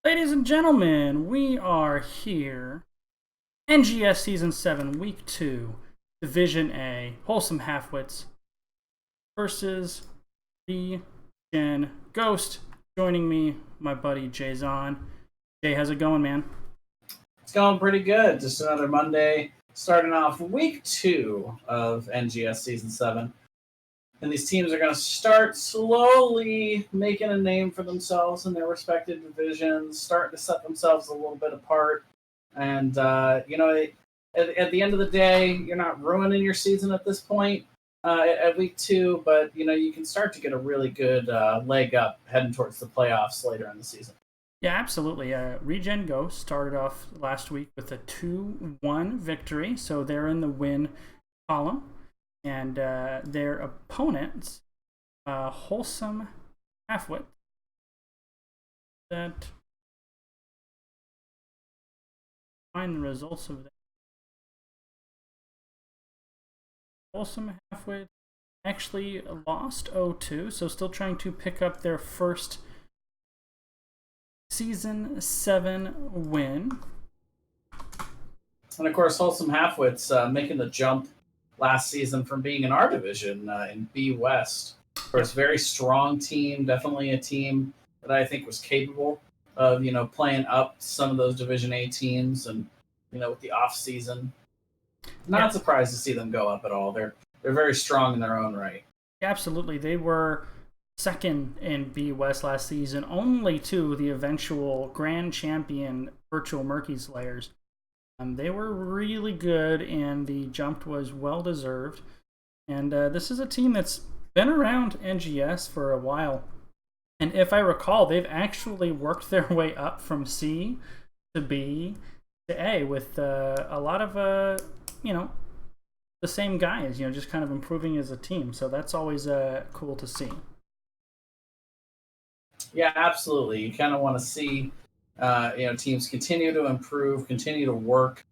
Ladies and gentlemen, we are here. NGS Season 7, Week 2, Division A, Wholesome Halfwits versus ReGen Ghost. Joining me, my buddy Jason. Jay, how's it going, man? It's going pretty good. Just another Monday, starting off week 2 of NGS Season 7. And these teams are going to start slowly making a name for themselves in their respective divisions, starting to set themselves a little bit apart. And, at the end of the day, you're not ruining your season at this point at week 2, but, you can start to get a really good leg up heading towards the playoffs later in the season. Yeah, absolutely. ReGen Ghost started off last week with a 2-1 victory, so they're in the win column. And their opponents, Wholesome Halfwit, that find the results of that. Wholesome Halfwit actually lost 0-2, so still trying to pick up their first Season 7 win. And of course, Wholesome Halfwits making the jump last season from being in our division in B West. Of course, very strong team, definitely a team that I think was capable of, playing up some of those Division A teams and, with the off season. Not surprised to see them go up at all. They're very strong in their own right. Absolutely. They were second in B West last season, only to the eventual grand champion Virtual Murky Slayers. They were really good, and the jump was well-deserved. And this is a team that's been around NGS for a while. And if I recall, they've actually worked their way up from C to B to A with a lot of, the same guys, just kind of improving as a team. So that's always cool to see. Yeah, absolutely. You kind of want to see teams continue to improve, continue to work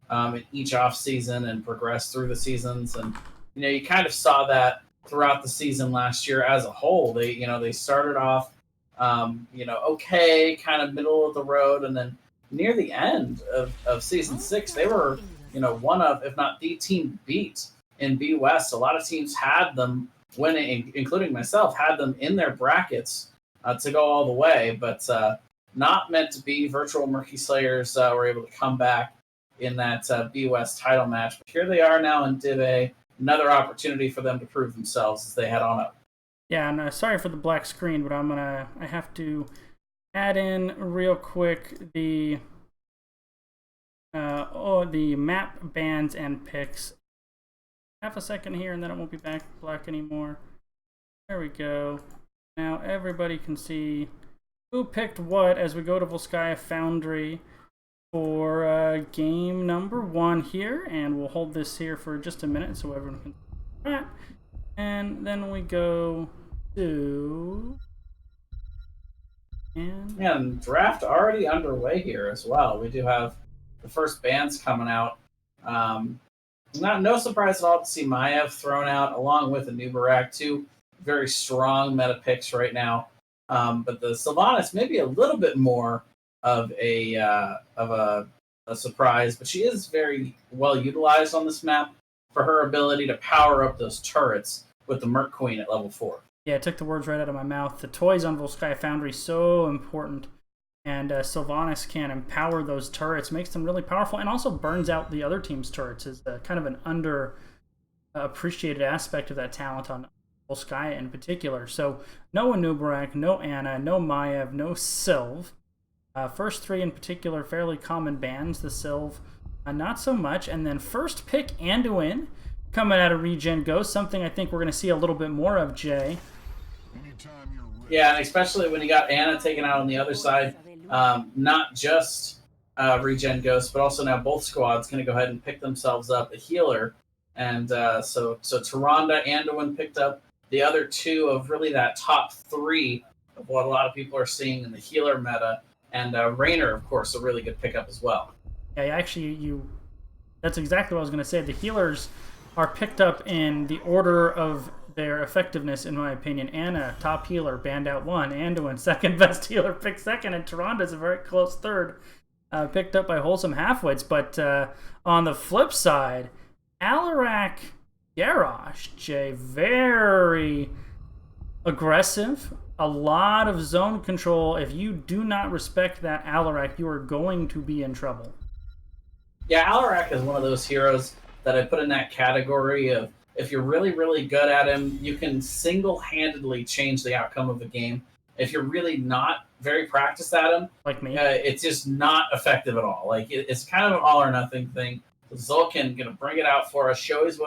in each off season and progress through the seasons. And you kind of saw that throughout the season last year as a whole. They started off okay, kind of middle of the road, and then near the end of season 6, they were one of, if not the team beat in B West. A lot of teams had them winning, including myself, had them in their brackets to go all the way, but not meant to be. Virtual Murky Slayers were able to come back in that B West title match. But here they are now in Div A. Another opportunity for them to prove themselves as they head on up. Yeah, and sorry for the black screen, but I have to add in real quick the map bans and picks. Half a second here, and then it won't be back black anymore. There we go. Now everybody can see who picked what as we go to Volskaya Foundry for game number 1 here, and we'll hold this here for just a minute so everyone can see that. And then we go to and draft already underway here as well. We do have the first bans coming out. No surprise at all to see Maiev thrown out along with Anubarak, two very strong meta picks right now. But the Sylvanas maybe a little bit more of a surprise, but she is very well utilized on this map for her ability to power up those turrets with the Merc Queen at level 4. Yeah, it took the words right out of my mouth. The toys on Volskaya Foundry so important, and Sylvanas can empower those turrets, makes them really powerful, and also burns out the other team's turrets. Is kind of an underappreciated aspect of that talent on Volskaya in particular. So no Anubarak, no Anna, no Maiev, no Sylv. First 3 in particular, fairly common bans. The Sylv, not so much. And then first pick Anduin coming out of ReGen Ghost, something I think we're going to see a little bit more of, Jay. Yeah, and especially when you got Anna taken out on the other side, not just ReGen Ghost, but also now both squads going to go ahead and pick themselves up a healer. And so Tyrande, Anduin picked up the other 2 of really that top 3 of what a lot of people are seeing in the healer meta. And Raynor, of course, a really good pickup as well. Yeah, actually, that's exactly what I was going to say. The healers are picked up in the order of their effectiveness, in my opinion. Anna, top healer, banned out 1. Anduin, second best healer, picked second. And Taranda's a very close third, picked up by Wholesome Halfwits. But on the flip side, Alarak Garrosh, Jay, very aggressive. A lot of zone control. If you do not respect that Alarak, you are going to be in trouble. Yeah, Alarak is one of those heroes that I put in that category of, if you're really, really good at him, you can single-handedly change the outcome of a game. If you're really not very practiced at him, like me, it's just not effective at all. Like, it's kind of an all-or-nothing thing. Zulkin going to bring it out for us, show us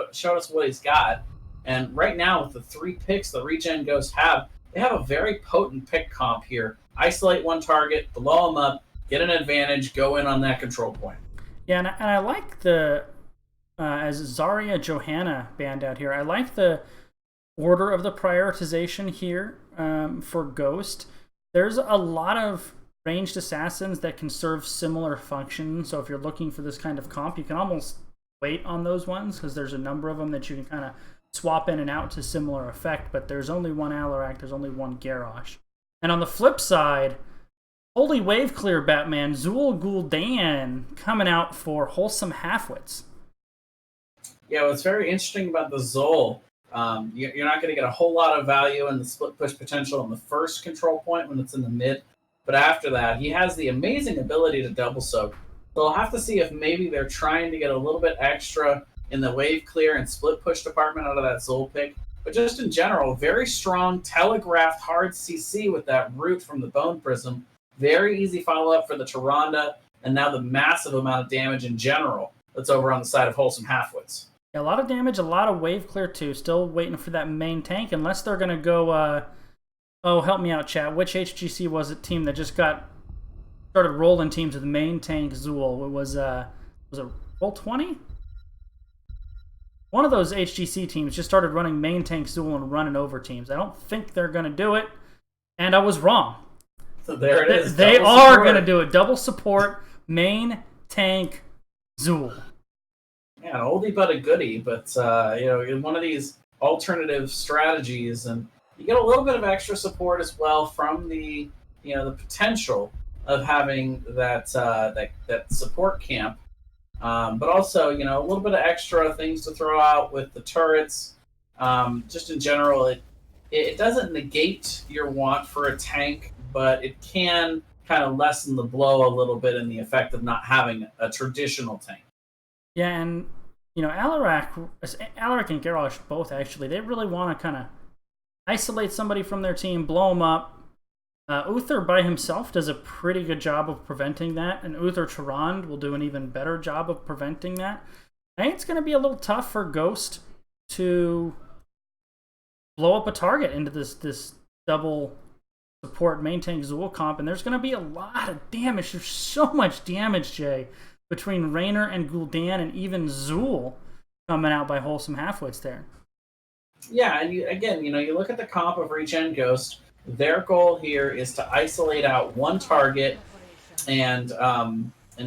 what he's got. And right now, with the 3 picks the ReGen Ghosts have, they have a very potent pick comp here. Isolate one target, blow them up, get an advantage, go in on that control point. Yeah, and I like the, as Zarya Johanna banned out here, I like the order of the prioritization here for Ghost. There's a lot of ranged assassins that can serve similar functions, so if you're looking for this kind of comp, you can almost wait on those ones, because there's a number of them that you can kind of swap in and out to similar effect, but there's only one Alarak, there's only one Garrosh. And on the flip side, Holy Wave Clear Batman, Zul Gul'dan coming out for Wholesome Halfwits. Yeah, what's very interesting about the Zul, you're not going to get a whole lot of value in the split push potential in the first control point when it's in the mid, but after that, he has the amazing ability to double soak. So we'll have to see if maybe they're trying to get a little bit extra in the wave clear and split push department out of that Zul pick. But just in general, very strong telegraphed hard CC with that root from the Bone Prism. Very easy follow-up for the Tyrande, and now the massive amount of damage in general that's over on the side of Wholesome Halfwits. Yeah, a lot of damage, a lot of wave clear too. Still waiting for that main tank, unless they're going to go... oh, help me out, chat. Which HGC was it team that just started rolling teams with main tank Zul? It was it Roll20? One of those HGC teams just started running main tank Zul and running over teams. I don't think they're going to do it, and I was wrong. So there it is. They are going to do it. Double support, main tank Zul. Yeah, an oldie but a goodie, but in one of these alternative strategies, and you get a little bit of extra support as well from the the potential of having that support camp. But also, a little bit of extra things to throw out with the turrets. Just in general, it doesn't negate your want for a tank, but it can kind of lessen the blow a little bit in the effect of not having a traditional tank. Yeah, and Alarak and Garrosh both actually, they really want to kind of isolate somebody from their team, blow them up. Uther by himself does a pretty good job of preventing that, and Uther Tyrande will do an even better job of preventing that. I think it's going to be a little tough for Ghost to blow up a target into this double support main tank Zul comp, and there's going to be a lot of damage. There's so much damage, Jay, between Raynor and Gul'dan and even Zul coming out by Wholesome Halfwits there. Yeah, and you look at the comp of ReGen Ghost. Their goal here is to isolate out one target and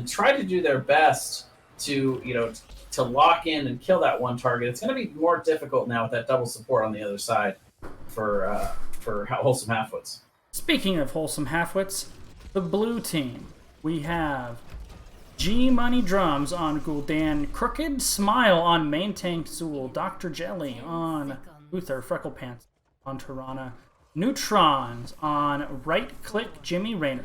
try to do their best to lock in and kill that one target. It's going to be more difficult now with that double support on the other side for Wholesome Halfwits. Speaking of Wholesome Halfwits, the blue team, we have G Money Drums on Gul'dan, Crooked Smile on main tank Zul, Dr. Jelly on Uther, Freckle Pants on Tirana, Neutrons on right click Jimmy Raynor.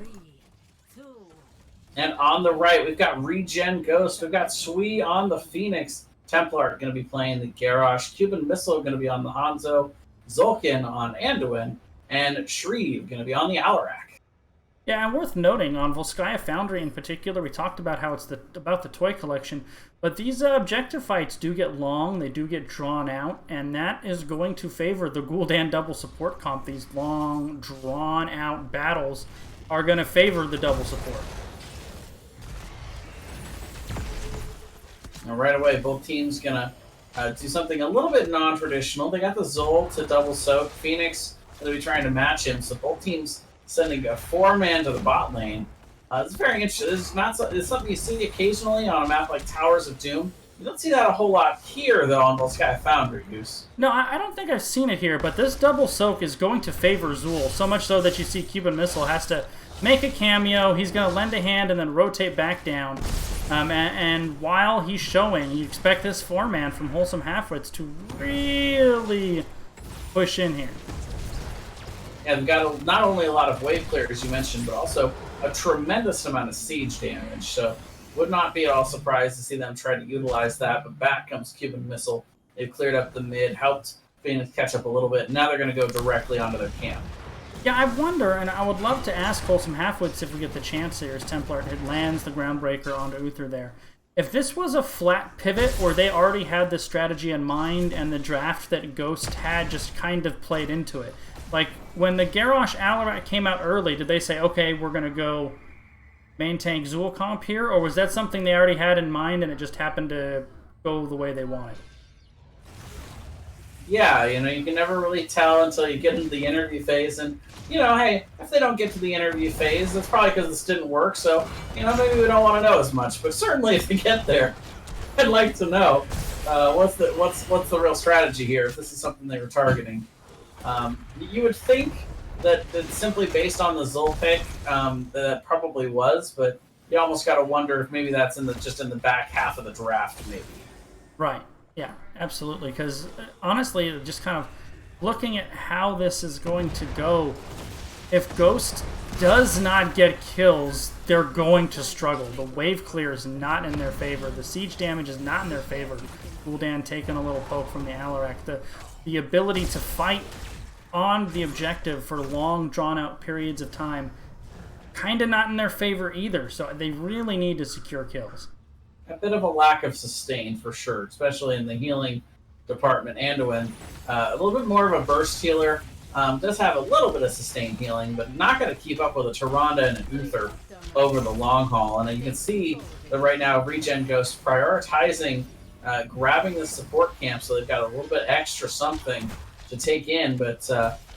And on the right, we've got ReGen Ghost. We've got Sui on the Phoenix. Templar going to be playing the Garrosh. Cuban Missile going to be on the Hanzo. Zulkin on Anduin. And Shreve going to be on the Alarak. Yeah, and worth noting, on Volskaya Foundry in particular, we talked about how it's about the toy collection, but these objective fights do get long, they do get drawn out, and that is going to favor the Gul'dan double support comp. These long, drawn-out battles are going to favor the double support. Now, right away, both teams going to do something a little bit non-traditional. They got the Zol to double soak. Phoenix going to be trying to match him, so both teams sending a 4-man to the bot lane. It's very interesting. It's something you see occasionally on a map like Towers of Doom, You don't see that a whole lot here, though, on Sky Foundry, Goose. No, I don't think I've seen it here, but this double soak is going to favor Zool, so much so that you see Cuban Missile has to make a cameo. He's going to lend a hand and then rotate back down. And while he's showing, you expect this 4-man from Wholesome Halfwits to really push in here. Yeah, they've got not only a lot of wave clear, as you mentioned, but also a tremendous amount of siege damage. So would not be at all surprised to see them try to utilize that. But back comes Cuban Missile. They've cleared up the mid, helped Phoenix catch up a little bit. Now they're going to go directly onto their camp. Yeah, I wonder, and I would love to ask Wholesome Halfwits if we get the chance here as Templar lands the Groundbreaker onto Uther there. If this was a flat pivot or they already had the strategy in mind and the draft that Ghost had just kind of played into it. Like, when the Garrosh Alarak came out early, did they say, okay, we're going to go main tank Zool comp here? Or was that something they already had in mind and it just happened to go the way they wanted? Yeah, you can never really tell until you get into the interview phase. And, hey, if they don't get to the interview phase, that's probably because this didn't work. So, maybe we don't want to know as much. But certainly if they get there, I'd like to know what's the real strategy here if this is something they were targeting. You would think that simply based on the Zul pick, that probably was, but you almost got to wonder if maybe that's just in the back half of the draft, maybe. Right. Yeah, absolutely. Because honestly, just kind of looking at how this is going to go, if Ghost does not get kills, they're going to struggle. The wave clear is not in their favor. The siege damage is not in their favor. Gul'dan taking a little poke from the Alarak. The ability to fight on the objective for long, drawn-out periods of time, kind of not in their favor either. So they really need to secure kills. A bit of a lack of sustain for sure, especially in the healing department. Anduin, a little bit more of a burst healer, does have a little bit of sustained healing, but not going to keep up with a Tyrande and an Uther over the long haul. And you can see that right now ReGen Ghost prioritizing grabbing the support camp, so they've got a little bit extra something to take in, but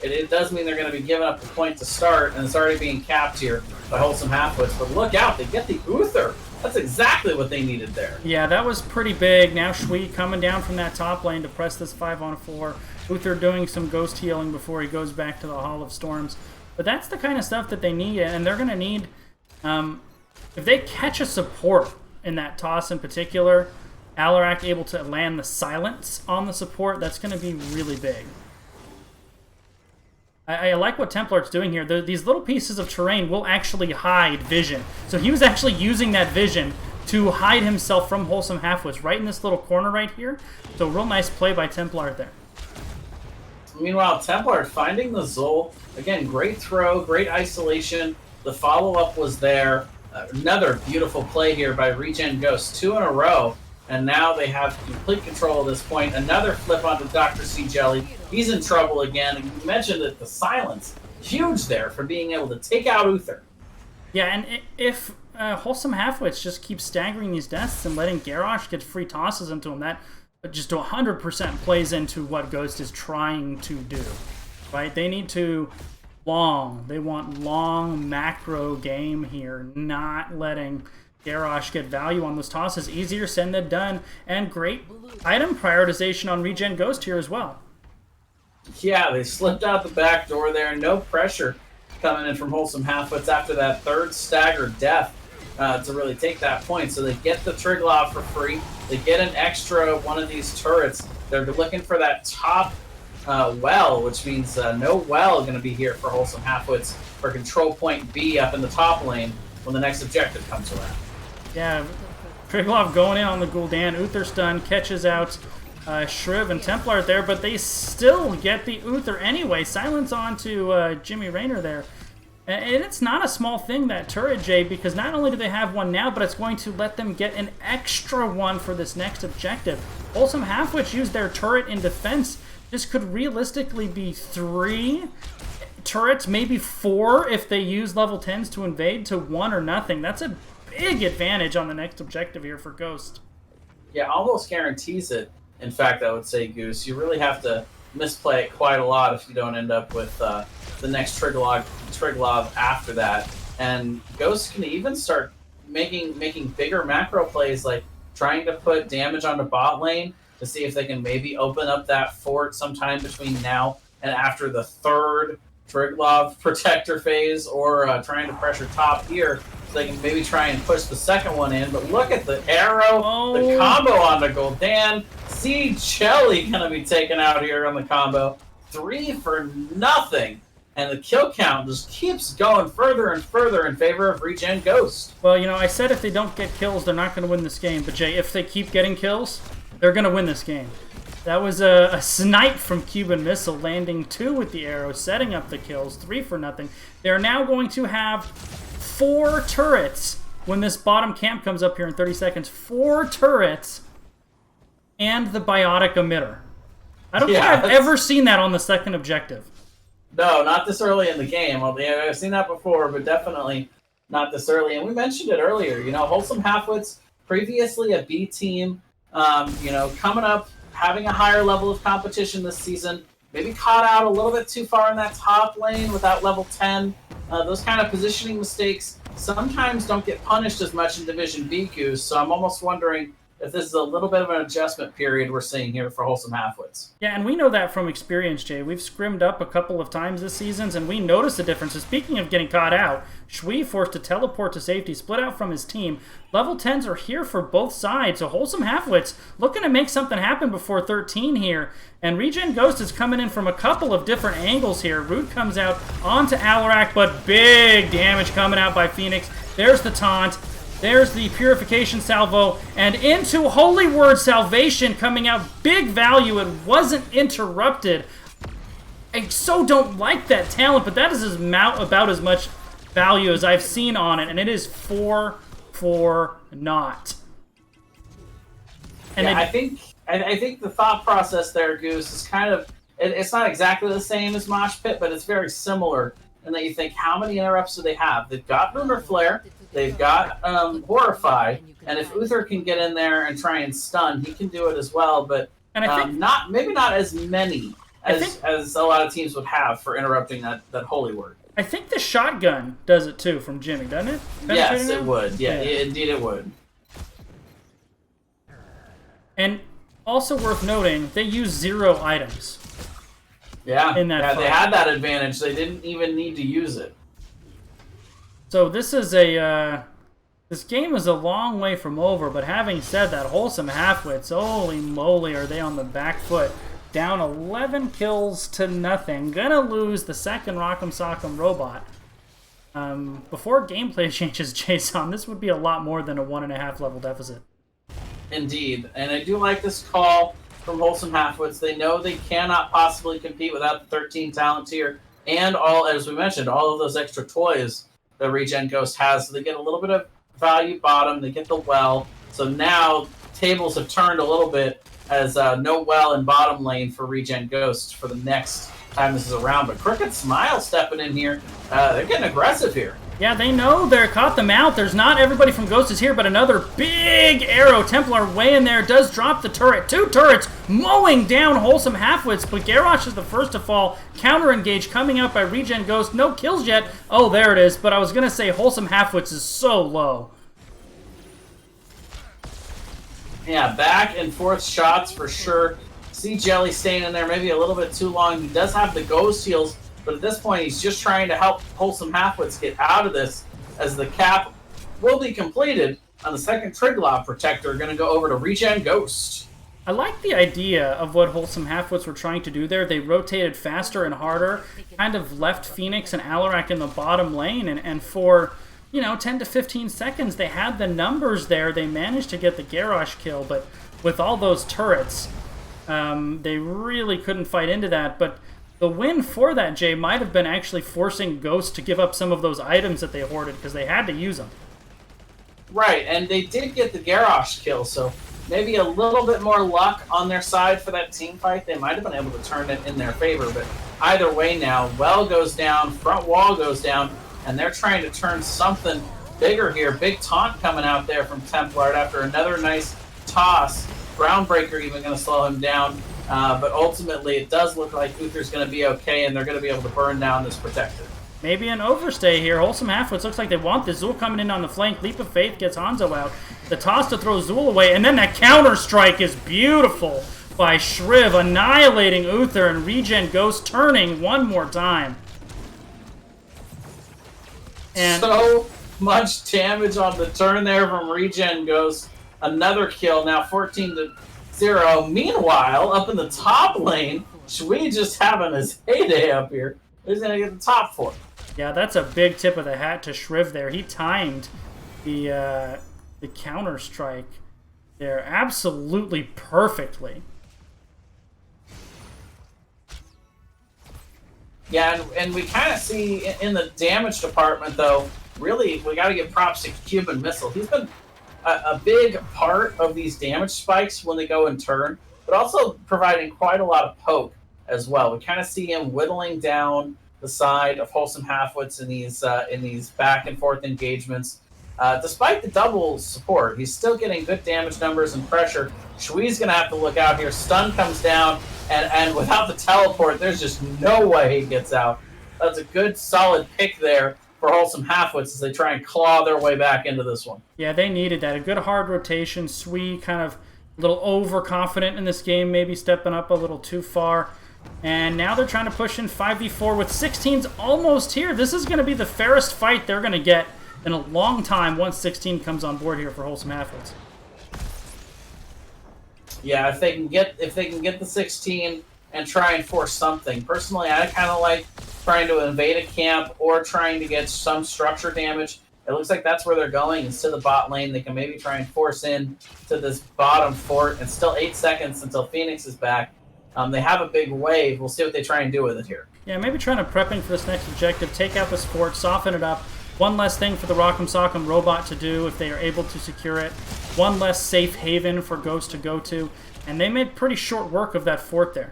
it does mean they're going to be giving up the point to start, and it's already being capped here by Wholesome Halfwits. But look out, they get the Uther. That's exactly what they needed there. Yeah, that was pretty big. Now Shui coming down from that top lane to press this 5-on-4. Uther doing some ghost healing before he goes back to the Hall of Storms. But that's the kind of stuff that they need, and they're going to need... if they catch a support in that toss in particular, Alarak able to land the silence on the support, that's going to be really big. I like what Templar's doing here. These little pieces of terrain will actually hide vision. So he was actually using that vision to hide himself from Wholesome Halfwits right in this little corner right here. So real nice play by Templar there. Meanwhile, Templar finding the Zul. Again, great throw, great isolation. The follow-up was there. Another beautiful play here by ReGen Ghost. 2 in a row. And now they have complete control at this point. Another flip onto Dr. C. Jelly. He's in trouble again. And you mentioned that the silence, huge there for being able to take out Uther. Yeah, and if Wholesome Halfwits just keep staggering these deaths and letting Garrosh get free tosses into him, that just 100% plays into what Ghost is trying to do. Right? They need to they want long macro game here, not letting Garrosh get value on those tosses. Easier said than done, and great item prioritization on ReGen Ghost here as well. Yeah, they slipped out the back door there. No pressure coming in from Wholesome Halfwits after that third staggered death to really take that point. So they get the Triglav for free. They get an extra one of these turrets. They're looking for that top well, which means no well going to be here for Wholesome Halfwits for control point B up in the top lane when the next objective comes around. Yeah, Triglav going in on the Gul'dan. Uther stun, catches out Shriv and Templar there, but they still get the Uther anyway. Silence on to Jimmy Rayner there. And it's not a small thing, that turret, Jay, because not only do they have one now, but it's going to let them get an extra one for this next objective. Wholesome Halfwits used their turret in defense. This could realistically be 3 turrets, maybe 4 if they use level 10s to invade, to 1 or nothing. That's a big advantage on the next objective here for Ghost. Yeah, almost guarantees it. In fact, I would say, Goose, you really have to misplay it quite a lot if you don't end up with the next Triglav after that. And Ghost can even start making bigger macro plays, like trying to put damage onto bot lane to see if they can maybe open up that fort sometime between now and after the third Triglav protector phase, or trying to pressure top here so they can maybe try and push the second one in. But look at the arrow, the combo onto Gul'dan. See Jelly going to be taken out here on the combo. 3 for nothing. And the kill count just keeps going further and further in favor of ReGen Ghost. Well, you know, I said if they don't get kills, they're not going to win this game. But, Jay, if they keep getting kills, they're going to win this game. That was a snipe from Cuban Missile, landing 2 with the arrow, setting up the kills, 3 for nothing. They're now going to have 4 turrets when this bottom camp comes up here in 30 seconds. 4 turrets and the biotic emitter. I don't think I've ever seen that on the second objective. No, not this early in the game. I've seen that before, but definitely not this early. And we mentioned it earlier. You know, Wholesome Halfwits, previously a B team, you know, coming up, having a higher level of competition this season. Maybe caught out a little bit too far in that top lane without level 10. Those kind of positioning mistakes sometimes don't get punished as much in Division B, Goose. So I'm almost wondering if this is a little bit of an adjustment period we're seeing here for Wholesome Halfwits. Yeah, and we know that from experience, Jay. We've scrimmed up a couple of times this season, and we noticed the difference. So speaking of getting caught out, Shui forced to teleport to safety, split out from his team. Level 10s are here for both sides, so Wholesome Halfwits looking to make something happen before 13 here. And ReGen Ghost is coming in from a couple of different angles here. Root comes out onto Alarak, but big damage coming out by Phoenix. There's the taunt. There's the Purification Salvo, and into Holy Word Salvation coming out. Big value. It wasn't interrupted. I so don't like that talent, but that is about as much value as I've seen on it, and it is 4 for naught. And yeah, I think the thought process there, Goose, is kind of, it's not exactly the same as Mosh Pit, but it's very similar in that you think, how many interrupts do they have? They've got Lunar Flare. They've got Horrify, and if Uther can get in there and try and stun, he can do it as well, but and I think, maybe not as many as a lot of teams would have for interrupting that Holy Word. I think the shotgun does it too from Jimmy, doesn't it? Yes, it would. Yeah, indeed it would. And also worth noting, they use 0 items. Yeah, in that fight. They had that advantage. They didn't even need to use it. So this is this game is a long way from over, but having said that, Wholesome Halfwits, holy moly, are they on the back foot. Down 11 kills to nothing. Gonna lose the second Rock'em Sock'em robot. Before gameplay changes, Jason, this would be a lot more than a 1.5 level deficit. Indeed, and I do like this call from Wholesome Halfwits. They know they cannot possibly compete without the 13 talent tier, and all, as we mentioned, all of those extra toys that ReGen Ghost has. So they get a little bit of value bottom, they get the well. So now tables have turned a little bit as no well in bottom lane for ReGen Ghost for the next time this is around. But Crooked Smile stepping in here. They're getting aggressive here. Yeah, they know they're caught them out. There's not everybody from Ghost is here, but another big arrow. Templar way in there, does drop the turret. 2 turrets mowing down Wholesome Halfwits, but Garrosh is the first to fall. Counter engage coming out by ReGen Ghost. No kills yet. Oh, there it is. But I was going to say Wholesome Halfwits is so low. Yeah, back and forth shots for sure. See Jelly staying in there maybe a little bit too long. He does have the Ghost heals, but at this point he's just trying to help Wholesome Halfwits get out of this, as the cap will be completed on the second Triglav Protector. Going to go over to ReGen Ghost. I like the idea of what Wholesome Halfwits were trying to do there. They rotated faster and harder, kind of left Phoenix and Alarak in the bottom lane, and for, you know, 10 to 15 seconds they had the numbers there. They managed to get the Garrosh kill, but with all those turrets, they really couldn't fight into that. But the win for that, Jay, might have been actually forcing Ghost to give up some of those items that they hoarded, because they had to use them. Right, and they did get the Garrosh kill, so maybe a little bit more luck on their side for that team fight. They might have been able to turn it in their favor, but either way now, well goes down, front wall goes down, and they're trying to turn something bigger here. Big taunt coming out there from Templar after another nice toss. Groundbreaker even going to slow him down, but ultimately it does look like Uther's going to be okay, and they're going to be able to burn down this Protector. Maybe an overstay here. Wholesome Halfwits looks like they want this. Zul coming in on the flank. Leap of Faith gets Hanzo out. The toss to throw Zool away, and then that counter strike is beautiful by Shriv, annihilating Uther, and ReGen Ghost turning one more time. And so much damage on the turn there from ReGen Ghost. Another kill, now 14-0. Meanwhile, up in the top lane, Shui just having his heyday up here. He's going to get the top 4. Yeah, that's a big tip of the hat to Shriv there. He timed the counter strike there absolutely perfectly. Yeah, and we kind of see in the damage department, though, really, we got to give props to Cuban Missile. He's been a big part of these damage spikes when they go in turn, but also providing quite a lot of poke as well. We kind of see him whittling down the side of Wholesome Halfwits in these back and forth engagements. Despite the double support, he's still getting good damage numbers and pressure. Shui's going to have to look out here. Stun comes down, and without the teleport, there's just no way he gets out. That's a good, solid pick there for Wholesome Halfwits as they try and claw their way back into this one. Yeah, they needed that. A good hard rotation. Sui kind of a little overconfident in this game, maybe stepping up a little too far. And now they're trying to push in 5v4 with 16s almost here. This is going to be the fairest fight they're going to get in a long time once 16 comes on board here for Wholesome Halfwits. Yeah, if they can get the 16 and try and force something. Personally, I kind of like trying to invade a camp or trying to get some structure damage. It looks like that's where they're going. Instead of the bot lane, they can maybe try and force in to this bottom fort. And still 8 seconds until Phoenix is back. They have a big wave. We'll see what they try and do with it here. Yeah, maybe trying to prepping for this next objective. Take out this fort, soften it up. One less thing for the Rock'em Sock'em robot to do if they are able to secure it. One less safe haven for Ghost to go to. And they made pretty short work of that fort there.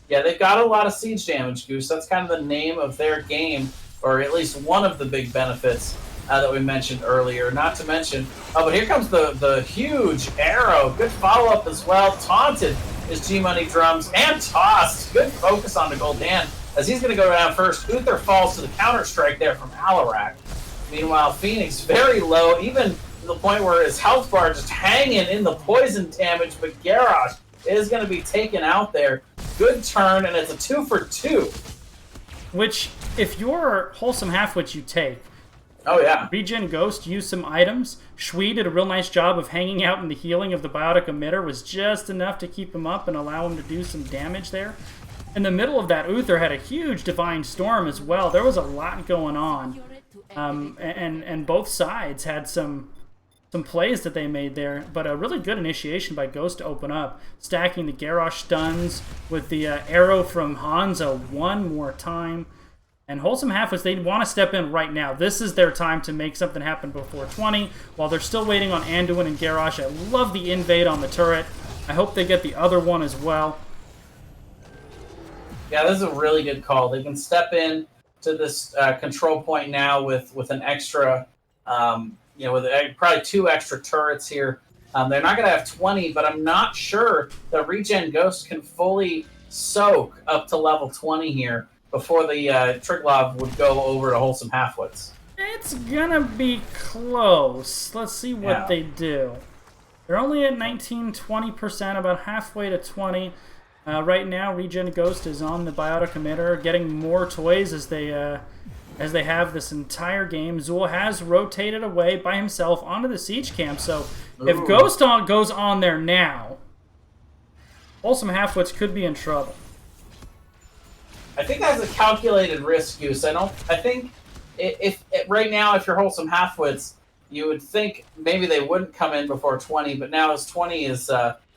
Yeah, they've got a lot of siege damage, Goose. That's kind of the name of their game, or at least one of the big benefits that we mentioned earlier. Not to mention, but here comes the huge arrow. Good follow-up as well. Taunted is G-Money Drums and tossed. Good focus on the Gul'dan as he's going to go down first. Uther falls to the counter-strike there from Alarak. Meanwhile, Phoenix very low, even to the point where his health bar just hanging in the poison damage, but Garrosh is going to be taken out there. Good turn, and it's a 2 for 2. Which, if you're Wholesome Halfwits, you take. Oh, yeah. ReGen Ghost used some items. Shui did a real nice job of hanging out, and the healing of the Biotic Emitter was just enough to keep him up and allow him to do some damage there. In the middle of that, Uther had a huge Divine Storm as well. There was a lot going on. And both sides had some plays that they made there, but a really good initiation by Ghost to open up, stacking the Garrosh stuns with the arrow from Hanzo one more time. And Wholesome Halfwits, they want to step in right now. This is their time to make something happen before 20, while they're still waiting on Anduin and Garrosh. I love the invade on the turret. I hope they get the other one as well. Yeah, this is a really good call. They can step in to this control point now with an extra, with probably 2 extra turrets here. They're not going to have 20, but I'm not sure that ReGen Ghost can fully soak up to level 20 here before the Triglav would go over to Wholesome Halfwits. It's going to be close. Let's see what they do. They're only at 19-20%, about halfway to 20. Right now, ReGen Ghost is on the Biotic Emitter, getting more toys as they have this entire game. Zool has rotated away by himself onto the siege camp, so if Ghost goes on there now, Wholesome Halfwits could be in trouble. I think that's a calculated risk, Goose. I think if right now, if you're Wholesome Halfwits, you would think maybe they wouldn't come in before 20, but now as 20 is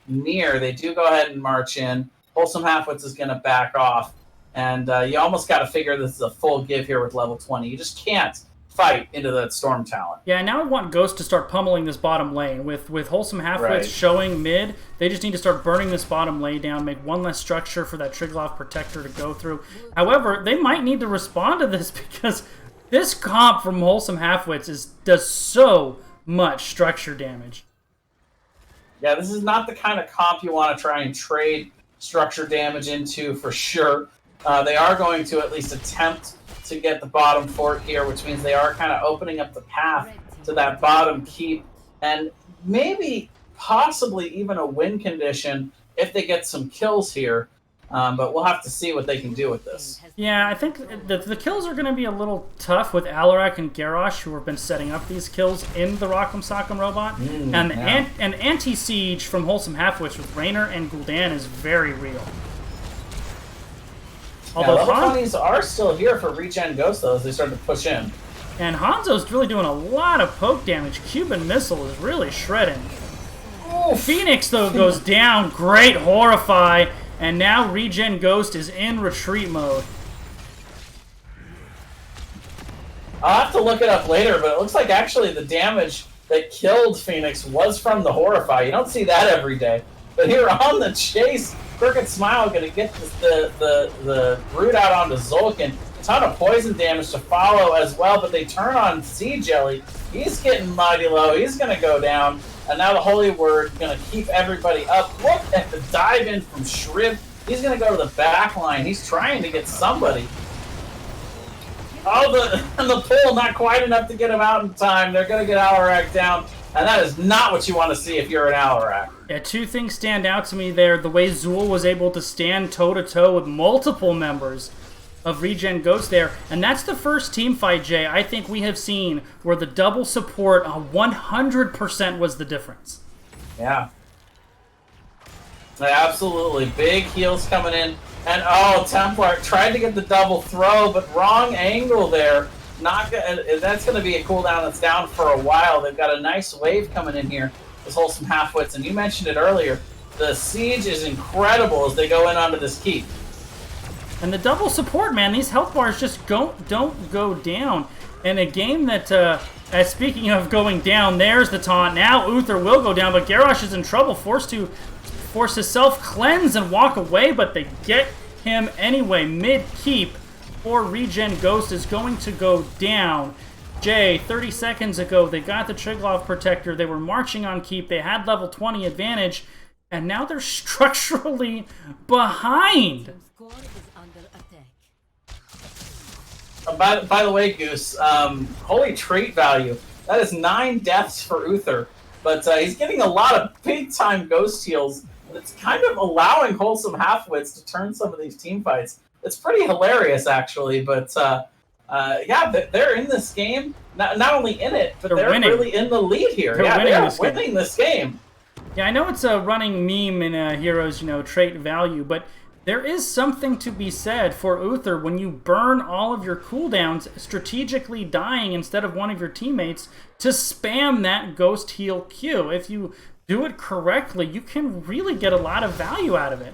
near, they do go ahead and march in. Wholesome Halfwits is going to back off, and you almost got to figure this is a full give here with level 20. You just can't fight into that Storm talent. Yeah, now I want Ghost to start pummeling this bottom lane. With Wholesome Halfwits showing mid, they just need to start burning this bottom lane down, make one less structure for that Triglav Protector to go through. However, they might need to respond to this because this comp from Wholesome Halfwits does so much structure damage. Yeah, this is not the kind of comp you want to try and trade structure damage into for sure. They are going to at least attempt to get the bottom fort here, which means they are kind of opening up the path to that bottom keep and maybe possibly even a win condition if they get some kills here. But we'll have to see what they can do with this. Yeah, I think the kills are going to be a little tough with Alarak and Garrosh, who have been setting up these kills in the Rock'em Sock'em Robot. And Anti-Siege from Wholesome Halfwits with Raynor and Gul'dan is very real. Although level 20s are still here for ReGen Ghost, though, as they start to push in. And Hanzo's really doing a lot of poke damage. Cuban Missile is really shredding. Oh, Phoenix, though, goes down. Great Horrify. And now ReGen Ghost is in retreat mode. I'll have to look it up later, but it looks like actually the damage that killed Phoenix was from the Horrify. You don't see that every day. But here on the chase, Crooked Smile going to get the root out onto Zolkin. A ton of poison damage to follow as well, but they turn on Sea Jelly. He's getting mighty low. He's going to go down. And now the Holy Word going to keep everybody up. Look at the dive in from Shriv. He's going to go to the back line. He's trying to get somebody. Oh, the pull not quite enough to get him out in time. They're going to get Alarak down. And that is not what you want to see if you're an Alarak. Yeah, two things stand out to me there. The way Zool was able to stand toe-to-toe with multiple members of ReGen Ghost there. And that's the first team fight, Jay, I think we have seen where the double support 100% was the difference. Yeah. Absolutely. Big heals coming in. And, oh, Templar tried to get the double throw, but wrong angle there. That's going to be a cooldown that's down for a while. They've got a nice wave coming in here, this Wholesome Halfwits. And you mentioned it earlier. The siege is incredible as they go in onto this keep. And the double support, man, these health bars just don't go down. In a game that, speaking of going down, there's the taunt. Now Uther will go down, but Garrosh is in trouble, forced to force his self-cleanse and walk away, but they get him anyway. Mid-keep for ReGen Ghost is going to go down. Jay, 30 seconds ago, they got the Triglav Protector. They were marching on keep. They had level 20 advantage, and now they're structurally behind. By the way, Goose, holy trait value. That is 9 deaths for Uther. But he's getting a lot of big-time ghost heals. It's kind of allowing Wholesome Halfwits to turn some of these team fights. It's pretty hilarious, actually. But, yeah, they're in this game. Not only in it, but they're really in the lead here. They're winning this game. Yeah, I know it's a running meme in Heroes, trait value, but there is something to be said for Uther when you burn all of your cooldowns, strategically dying instead of one of your teammates to spam that ghost heal Q. If you do it correctly, you can really get a lot of value out of it.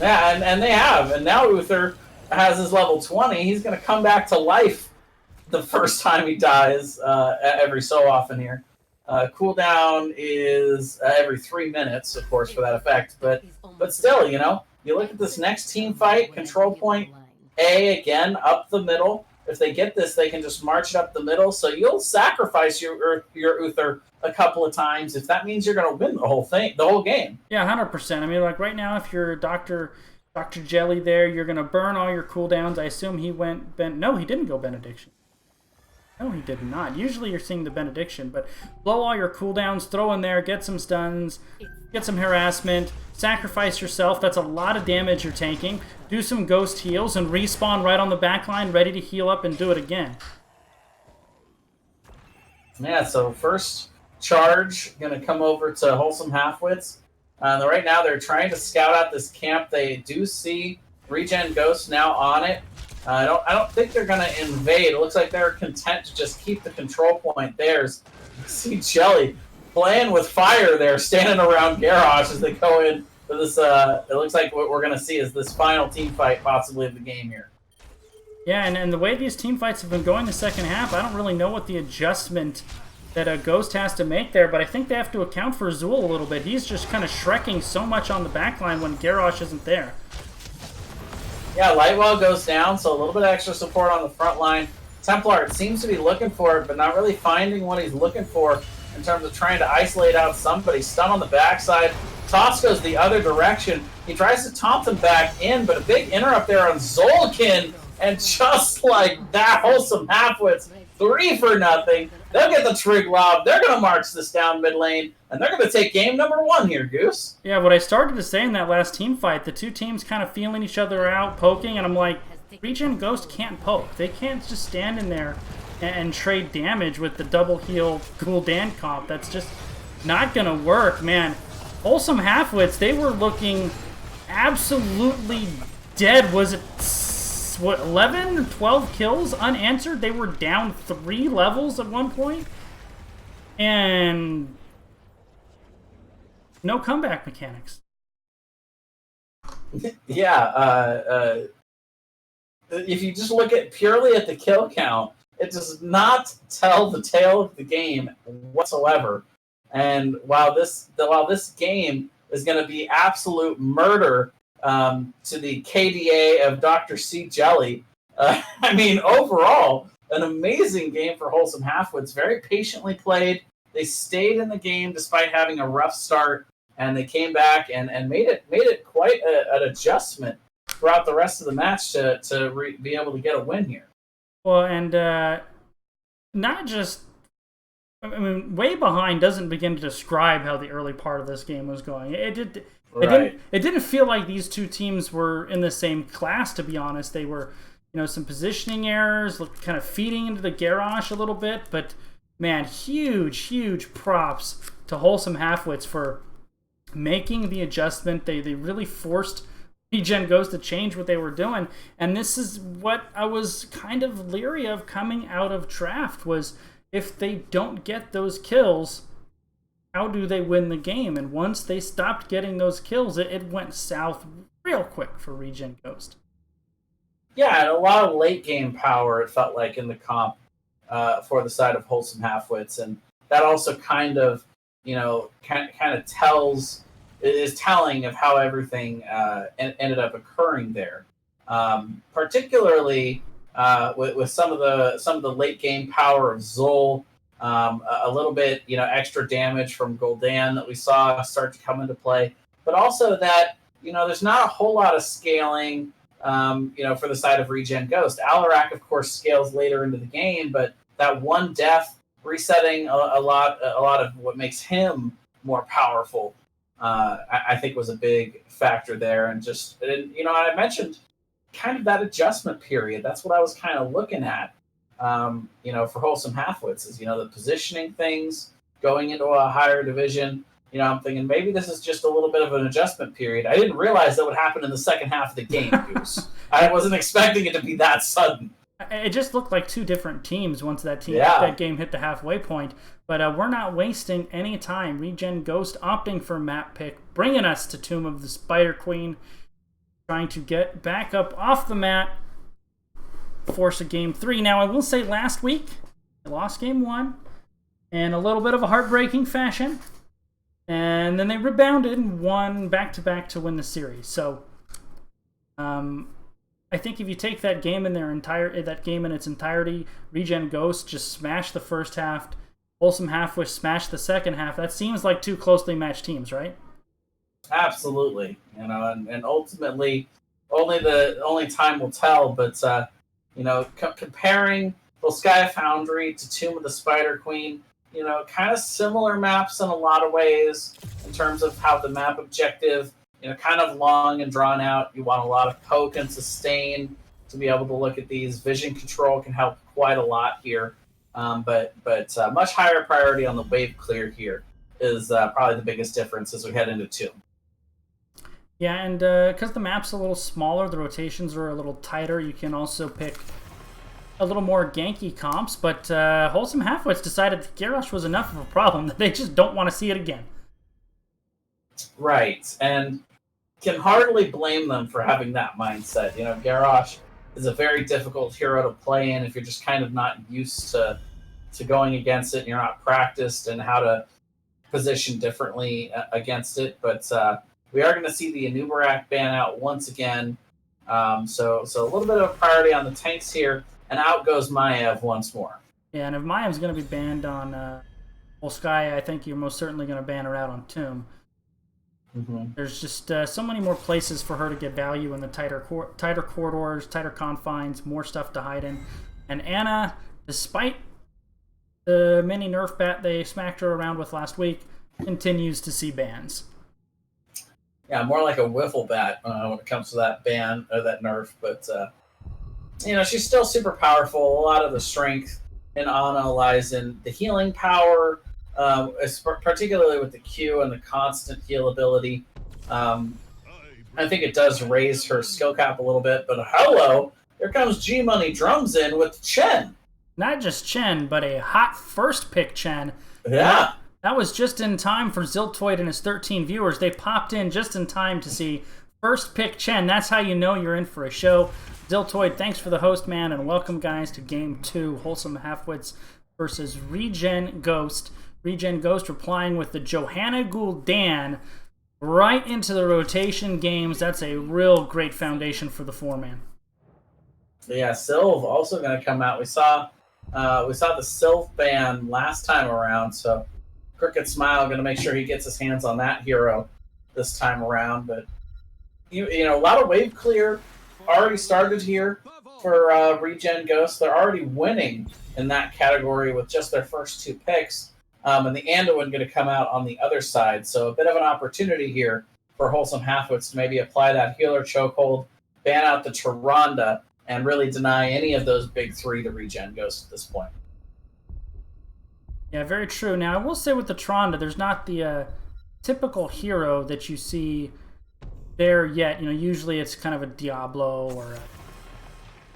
Yeah, and they have. And now Uther has his level 20. He's going to come back to life the first time he dies every so often here. Cooldown is every 3 minutes, of course, for that effect. But still, you look at this next team fight, control point A again, up the middle. If they get this, they can just march it up the middle. So you'll sacrifice your Uther a couple of times if that means you're going to win the whole thing, the whole game. Yeah, 100%. I mean, like right now, if you're Dr. Jelly there, you're going to burn all your cooldowns. I assume he went... No, he didn't go Benediction. No, he did not. Usually you're seeing the Benediction, but blow all your cooldowns, throw in there, get some stuns, get some harassment, sacrifice yourself. That's a lot of damage you're taking. Do some ghost heals and respawn right on the back line, ready to heal up and do it again. Yeah, so first charge going to come over to Wholesome Halfwits. Right now they're trying to scout out this camp. They do see ReGen Ghost now on it. I don't think they're going to invade. It looks like they're content to just keep the control point theirs. See Jelly playing with fire there, standing around Garrosh as they go in for this. It looks like what we're going to see is this final team fight possibly of the game here. Yeah, and the way these team fights have been going the second half, I don't really know what the adjustment that a Ghost has to make there, but I think they have to account for Zool a little bit. He's just kind of shrekking so much on the backline when Garrosh isn't there. Yeah, Lightwell goes down, so a little bit of extra support on the front line. Templar seems to be looking for it, but not really finding what he's looking for in terms of trying to isolate out somebody. Stun on the backside. Toss goes the other direction. He tries to taunt them back in, but a big interrupt there on Zolkin, and just like that, Wholesome Halfwits 3-0. They'll get the Trig Lob. They're going to march this down mid lane, and they're going to take game number 1 here, Goose. Yeah, what I started to say in that last team fight, the two teams kind of feeling each other out, poking, and I'm like, ReGen Ghost can't poke. They can't just stand in there and trade damage with the double heal Gul'dan comp. That's just not going to work, man. Wholesome Halfwits, they were looking absolutely dead. Was it, what, 11 or 12 kills unanswered? They were down 3 levels at one point. And no comeback mechanics. Yeah, if you just look at purely at the kill count, it does not tell the tale of the game whatsoever. And while this game is going to be absolute murder to the KDA of Dr. C. Jelly, I mean, overall, an amazing game for Wholesome Halfwits. Very patiently played. They stayed in the game despite having a rough start, and they came back and made it quite an adjustment throughout the rest of the match to be able to get a win here. Well, and not just, I mean, way behind doesn't begin to describe how the early part of this game was going. It didn't feel like these two teams were in the same class, to be honest. They were, some positioning errors, kind of feeding into the Garrosh a little bit. But man, huge props to Wholesome Halfwits for making the adjustment. They really forced ReGen Ghost to change what they were doing, and this is what I was kind of leery of coming out of draft, was if they don't get those kills, how do they win the game? And once they stopped getting those kills, it went south real quick for ReGen Ghost. Yeah, and a lot of late game power, it felt like, in the comp for the side of Wholesome Halfwits, and that also kind of is telling of how everything ended up occurring there. Particularly with some of the late game power of Zol, a little bit extra damage from Gul'dan that we saw start to come into play, but also that there's not a whole lot of scaling for the side of ReGen Ghost. Alarak, of course, scales later into the game, but that one death resetting a lot of what makes him more powerful, I think, was a big factor there. And I mentioned kind of that adjustment period. That's what I was kind of looking at, for Wholesome Halfwits, is, the positioning things going into a higher division. I'm thinking maybe this is just a little bit of an adjustment period. I didn't realize that would happen in the second half of the game, Goose. I wasn't expecting it to be that sudden. It just looked like two different teams once that game hit the halfway point. But we're not wasting any time. ReGen Ghost opting for map pick, bringing us to Tomb of the Spider Queen, trying to get back up off the mat, force a game 3. Now, I will say last week, they lost game 1 in a little bit of a heartbreaking fashion. And then they rebounded and won back-to-back to win the series. So, I think if you take that game in its entirety, ReGen Ghost just smashed the first half, Wholesome Halfwits smashed the second half. That seems like two closely matched teams, right? Absolutely. And ultimately, only time will tell. But comparing Volskaya Foundry to Tomb of the Spider Queen, kind of similar maps in a lot of ways in terms of how the map objective, kind of long and drawn out. You want a lot of poke and sustain to be able to look at these. Vision control can help quite a lot here. But much higher priority on the wave clear here is probably the biggest difference as we head into 2. Yeah, and because the map's a little smaller, the rotations are a little tighter, you can also pick a little more ganky comps, but Wholesome Halfwits decided that Garrosh was enough of a problem that they just don't want to see it again. Right, and can hardly blame them for having that mindset. Garrosh is a very difficult hero to play in if you're just kind of not used to going against it and you're not practiced and how to position differently against it. But we are going to see the Anubarak ban out once again. So a little bit of a priority on the tanks here. And out goes Maiev once more. Yeah, and if Maev's going to be banned on Volskaya, I think you're most certainly going to ban her out on Tomb. Mm-hmm. There's just so many more places for her to get value in the tighter corridors, tighter confines, more stuff to hide in. And Anna, despite the mini Nerf bat they smacked her around with last week continues to see bans. Yeah, more like a wiffle bat when it comes to that ban or that Nerf. But she's still super powerful. A lot of the strength in Ana lies in the healing power, particularly with the Q and the constant heal ability. I think it does raise her skill cap a little bit. But hello, here comes G Money Drums in with Chen. Not just Chen, but a hot first pick Chen. Yeah. That was just in time for Ziltoid and his 13 viewers. They popped in just in time to see first pick Chen. That's how you know you're in for a show. Ziltoid, thanks for the host, man, and welcome, guys, to Game 2. Wholesome Halfwits versus ReGen Ghost. ReGen Ghost replying with the Johanna Gul'dan right into the rotation games. That's a real great foundation for the four-man. Yeah, Sylve also going to come out. We saw the Sylve ban last time around, so Crooked Smile going to make sure he gets his hands on that hero this time around. But a lot of wave clear already started here for ReGen Ghost. They're already winning in that category with just their first two picks, and the Anduin going to come out on the other side. So a bit of an opportunity here for Wholesome Halfwits to maybe apply that healer chokehold, ban out the Tyrande, and really deny any of those big three to ReGen Ghost at this point. Yeah, very true. Now, I will say with the Tyrande, there's not the typical hero that you see there yet. Usually it's kind of a Diablo or a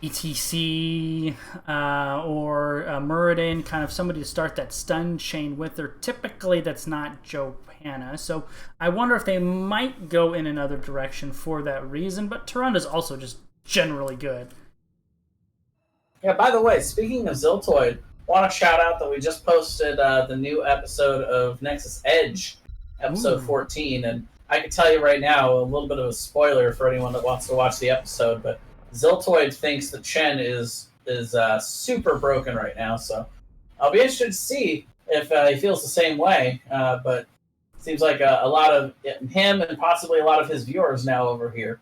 ETC or a Muradin, kind of somebody to start that stun chain with. Or typically that's not Johanna. So I wonder if they might go in another direction for that reason. But Tyrande's also just generally good. Yeah, by the way, speaking of Ziltoid, want to shout out that we just posted the new episode of Nexus Edge, episode 14, and I can tell you right now, a little bit of a spoiler for anyone that wants to watch the episode, but Ziltoid thinks that Chen is super broken right now, so I'll be interested to see if he feels the same way, but it seems like a lot of him and possibly a lot of his viewers now over here.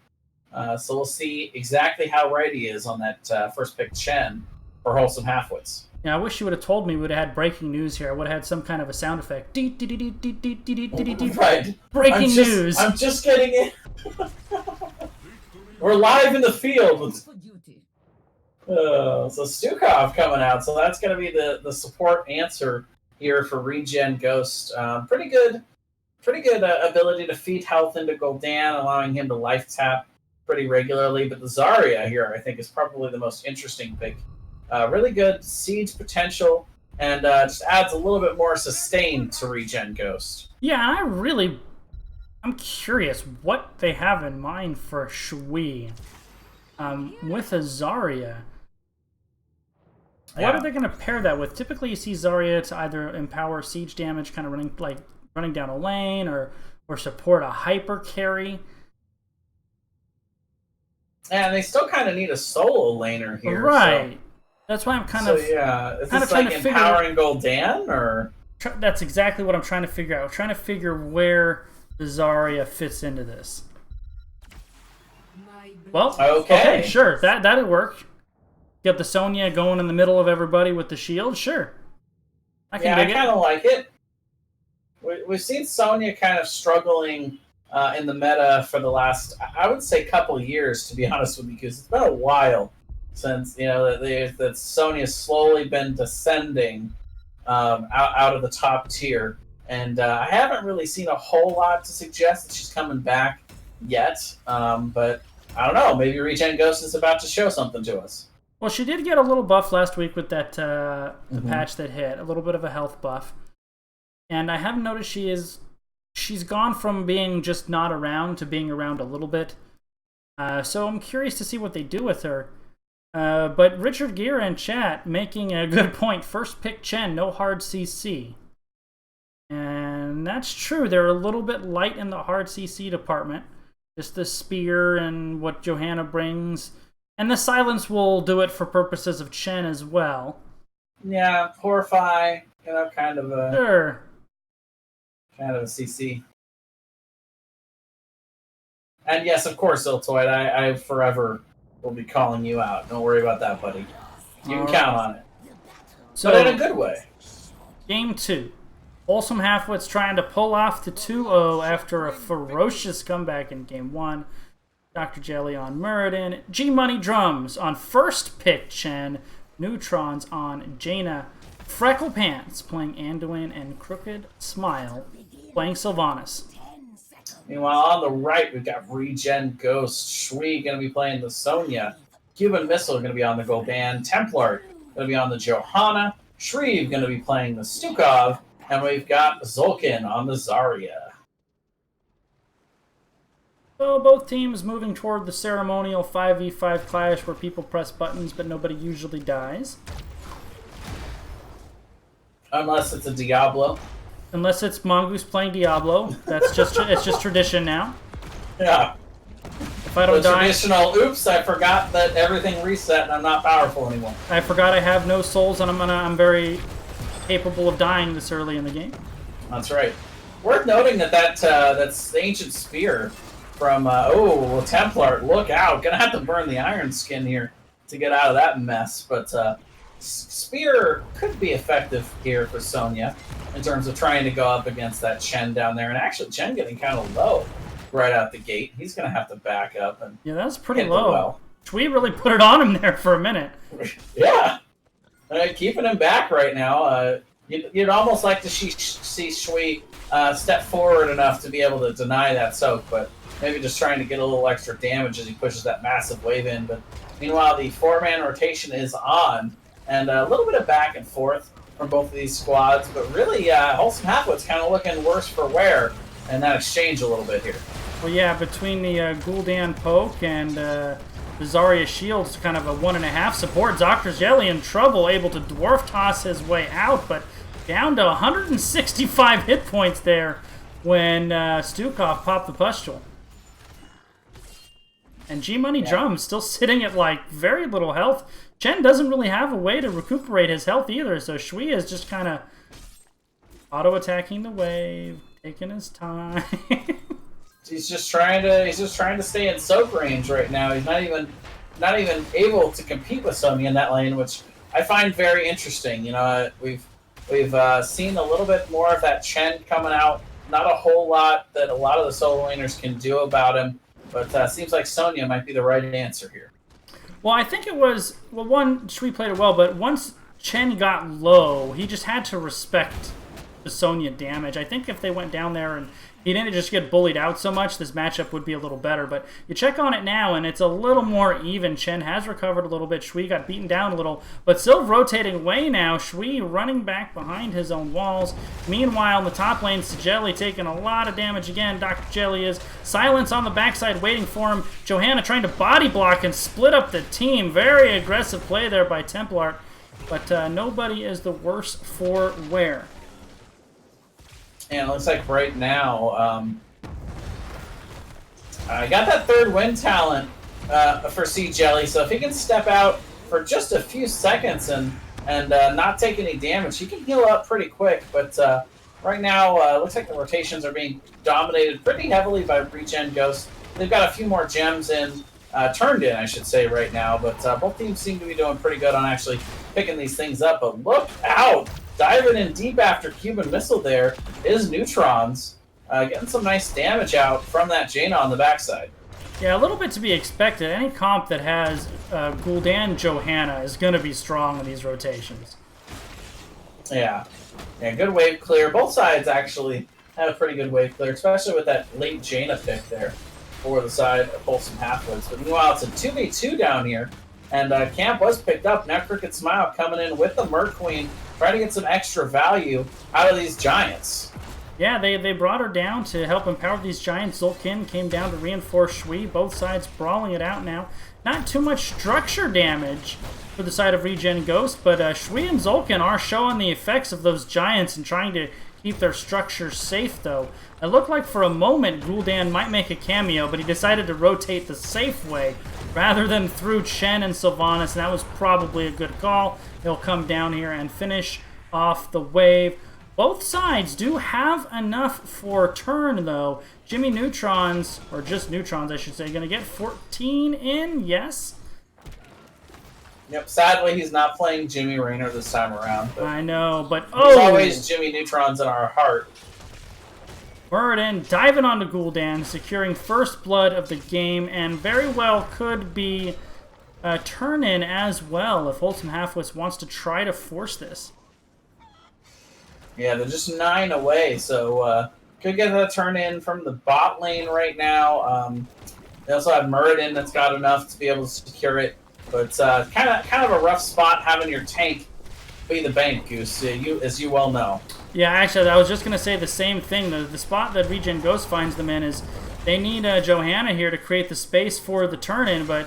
So we'll see exactly how right he is on that first pick Chen for Wholesome Halfwits. Yeah, I wish you would have told me we would have had breaking news here. I would have had some kind of a sound effect. Right. Breaking news. I'm just getting it. We're live in the field. So Stukov coming out. So that's going to be the support answer here for ReGen Ghost. Pretty good ability to feed health into Gul'dan, allowing him to life tap pretty regularly. But the Zarya here, I think, is probably the most interesting pick. Really good siege potential, and just adds a little bit more sustain to ReGen Ghost. Yeah, I'm curious what they have in mind for Shui with a Zarya. What are they going to pair that with? Typically, you see Zarya to either empower siege damage, kind of running down a lane, or support a hyper carry. And they still kind of need a solo laner here, right? So. That's why I'm kind of is this trying like to empowering Gul'dan, or that's exactly what I'm trying to figure out. I'm trying to figure where the Zarya fits into this. Well, okay, sure, that'd work. Get the Sonya going in the middle of everybody with the shield, sure. I kind of like it. We've seen Sonya kind of struggling in the meta for the last, I would say, couple years, to be honest with you, because it's been a while since that Sonya's slowly been descending out of the top tier, and I haven't really seen a whole lot to suggest that she's coming back yet. But I don't know. Maybe ReGen Ghost is about to show something to us. Well, she did get a little buff last week with that the patch that hit, a little bit of a health buff, and I have noticed she's gone from being just not around to being around a little bit. So I'm curious to see what they do with her. But Richard Gear in chat making a good point. First pick Chen, no hard CC. And that's true. They're a little bit light in the hard CC department. Just the spear and what Johanna brings. And the silence will do it for purposes of Chen as well. Yeah, Horrify, kind of a... Sure. Kind of a CC. And yes, of course, Ziltoid, I forever will be calling you out. Don't worry about that, buddy. You can count on it. But in a good way. Game 2. Wholesome Halfwits trying to pull off the 2-0 after a ferocious comeback in Game 1. Dr. Jelly on Muradin. G-Money Drums on first pick Chen. Neutrons on Jaina. Freckle Pants playing Anduin, and Crooked Smile playing Sylvanas. Meanwhile, on the right, we've got ReGen Ghost. Shui going to be playing the Sonya. Cuban Missile going to be on the Gul'dan. Templar going to be on the Johanna. Shreve going to be playing the Stukov. And we've got Zulkin on the Zarya. So both teams moving toward the ceremonial 5v5 clash where people press buttons but nobody usually dies. Unless it's a Diablo. Unless it's Mongoose playing Diablo. It's just tradition now. Yeah. If I don't die, traditional, oops, I forgot that everything reset and I'm not powerful anymore. I forgot I have no souls and I'm very capable of dying this early in the game. That's right. Worth noting that's the ancient spear from Templar. Look out! Gonna have to burn the Iron Skin here to get out of that mess. But spear could be effective here for Sonya in terms of trying to go up against that Chen down there. And actually, Chen getting kind of low right out the gate. He's gonna have to back up and that's pretty low. Shui really put it on him there for a minute. Yeah. Keeping him back right now. You'd almost like to see Shui step forward enough to be able to deny that soak, but maybe just trying to get a little extra damage as he pushes that massive wave in. But meanwhile, the 4-man rotation is on, and a little bit of back and forth from both of these squads, but really, Wholesome Halfwits kind of looking worse for wear in that exchange a little bit here. Well, yeah, between the Gul'dan poke and the Zarya Shield's kind of a 1.5 support. Dr. Jelly in trouble, able to dwarf toss his way out, but down to 165 hit points there when Stukov popped the pustule. And G-Money Drums still sitting at like very little health. Chen doesn't really have a way to recuperate his health either, so Shui is just kind of auto-attacking the wave, taking his time. He's just trying to stay in soak range right now. He's not even able to compete with Sonya in that lane, which I find very interesting. You know, we've seen a little bit more of that Chen coming out. Not a whole lot that a lot of the solo laners can do about him, but seems like Sonya might be the right answer here. Well, I think it was one Shui played it well, but once Chen got low, he just had to respect the Sonya damage. I think if they went down there and he didn't just get bullied out so much, this matchup would be a little better. But you check on it now, and it's a little more even. Chen has recovered a little bit. Shui got beaten down a little, but still rotating away now. Shui running back behind his own walls. Meanwhile, in the top lane, Jelly taking a lot of damage again. Dr. Jelly is. Silence on the backside waiting for him. Johanna trying to body block and split up the team. Very aggressive play there by Templar, but nobody is the worse for wear. And it looks like right now, I got that third win talent for C Jelly, so if he can step out for just a few seconds and not take any damage, he can heal up pretty quick. But right now, it looks like the rotations are being dominated pretty heavily by ReGen Ghost. They've got a few more gems turned in, I should say, right now. But both teams seem to be doing pretty good on actually picking these things up. But look out! Diving in deep after Cuban Missile there is Neutrons. Getting some nice damage out from that Jaina on the backside. Yeah, a little bit to be expected. Any comp that has Gul'dan Johanna is going to be strong in these rotations. Yeah, good wave clear. Both sides actually have a pretty good wave clear, especially with that late Jaina pick there for the side of Wholesome Halfwits. But meanwhile, it's a 2v2 down here, and camp was picked up. Now Crooked Smile coming in with the Merc Queen, trying to get some extra value out of these Giants. Yeah, they brought her down to help empower these Giants. Zulkin came down to reinforce Shui. Both sides brawling it out now. Not too much structure damage for the side of ReGen Ghost, but Shui and Zulkin are showing the effects of those Giants and trying to keep their structure safe, though. It looked like for a moment Gul'dan might make a cameo, but he decided to rotate the safe way rather than through Chen and Sylvanas, and that was probably a good call. He'll come down here and finish off the wave. Both sides do have enough for turn, though. Jimmy Neutrons, or just Neutrons, I should say, going to get 14 in, yes? Yep. Sadly, he's not playing Jimmy Rayner this time around. But I know, but there's always Jimmy Neutrons in our heart. Muradin diving onto Gul'dan, securing first blood of the game, and very well could be a turn-in as well if Wholesome Halfwits wants to try to force this. Yeah, they're just 9 away, so could get a turn-in from the bot lane right now. They also have Muradin that's got enough to be able to secure it, but kind of a rough spot having your tank be the bank, Goose, as you well know. Yeah, actually, I was just going to say the same thing. The spot that ReGen Ghost finds them in is they need Johanna here to create the space for the turn-in, but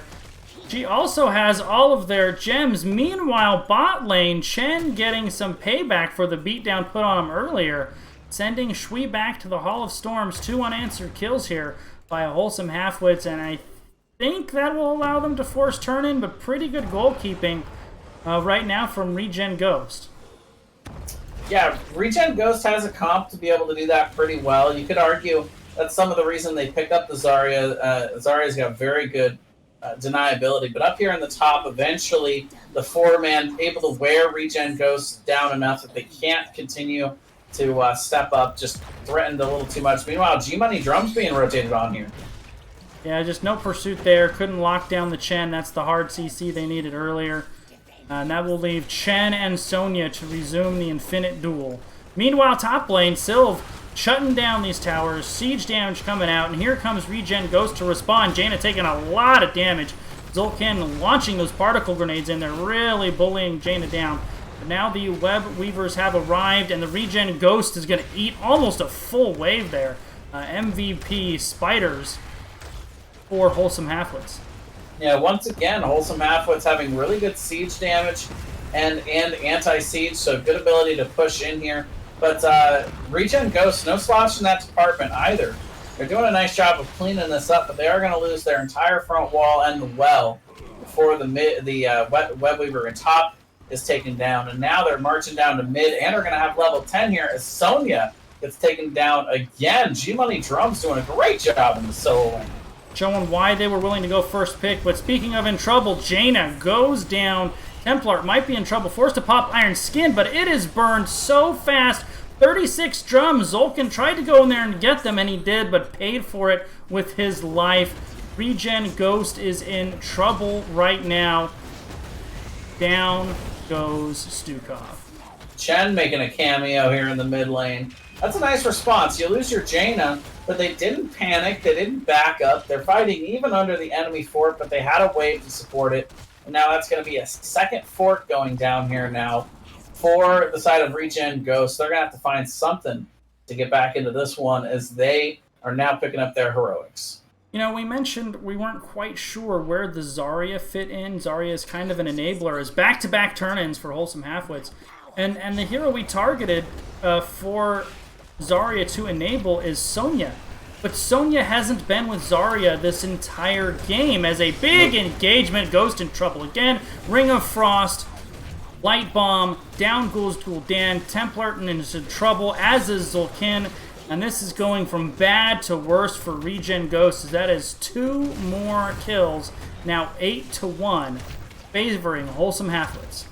she also has all of their gems. Meanwhile, bot lane, Chen getting some payback for the beatdown put on him earlier, sending Shui back to the Hall of Storms. 2 unanswered kills here by a Wholesome Halfwits, and I think that will allow them to force turn-in, but pretty good goalkeeping right now from ReGen Ghost. Yeah, ReGen Ghost has a comp to be able to do that pretty well. You could argue that's some of the reason they picked up the Zarya. Zarya's got very good deniability, but up here in the top, eventually the 4-man able to wear ReGen Ghost down enough that they can't continue to step up, just threatened a little too much. Meanwhile, G-Money Drums being rotated on here. Yeah, just no pursuit there. Couldn't lock down the Chen. That's the hard CC they needed earlier. And that will leave Chen and Sonya to resume the infinite duel. Meanwhile, top lane, Sylv shutting down these towers. Siege damage coming out. And here comes ReGen Ghost to respond. Jaina taking a lot of damage. Zul'Kin launching those particle grenades in there, really bullying Jaina down. But now the Web Weavers have arrived, and the ReGen Ghost is going to eat almost a full wave there. MVP Spiders for Wholesome Halfwits. Yeah, once again, Wholesome Halfwits having really good siege damage and anti-siege, so good ability to push in here. But ReGen Ghost, no slouch in that department either. They're doing a nice job of cleaning this up, but they are going to lose their entire front wall and the well before the Web Weaver in top is taken down. And now they're marching down to mid, and are going to have level 10 here as Sonya gets taken down again. G-Money Drums doing a great job in the solo lane. Showing why they were willing to go first pick. But speaking of in trouble, Jaina goes down. Templar might be in trouble, forced to pop Iron Skin, but it is burned so fast. 36 drums. Zul'Kin tried to go in there and get them, and he did, but paid for it with his life. ReGen Ghost is in trouble right now. Down goes Stukov. Chen making a cameo here in the mid lane. That's a nice response. You lose your Jaina, but they didn't panic. They didn't back up. They're fighting even under the enemy fort, but they had a wave to support it. And now that's going to be a second fort going down here now for the side of ReGen Ghost. They're going to have to find something to get back into this one as they are now picking up their heroics. You know, we mentioned we weren't quite sure where the Zarya fit in. Zarya is kind of an enabler, as back-to-back turn-ins for Wholesome Halfwits. And the hero we targeted for Zarya to enable is Sonya. But Sonya hasn't been with Zarya this entire game. As a big engagement, Ghost in trouble again. Ring of Frost, Light Bomb, down goes Gul'dan. Templar is in trouble, as is Zul'Kin. And this is going from bad to worse for ReGen Ghost, as that is 2 more kills. Now 8-1, favoring Wholesome Halfwits.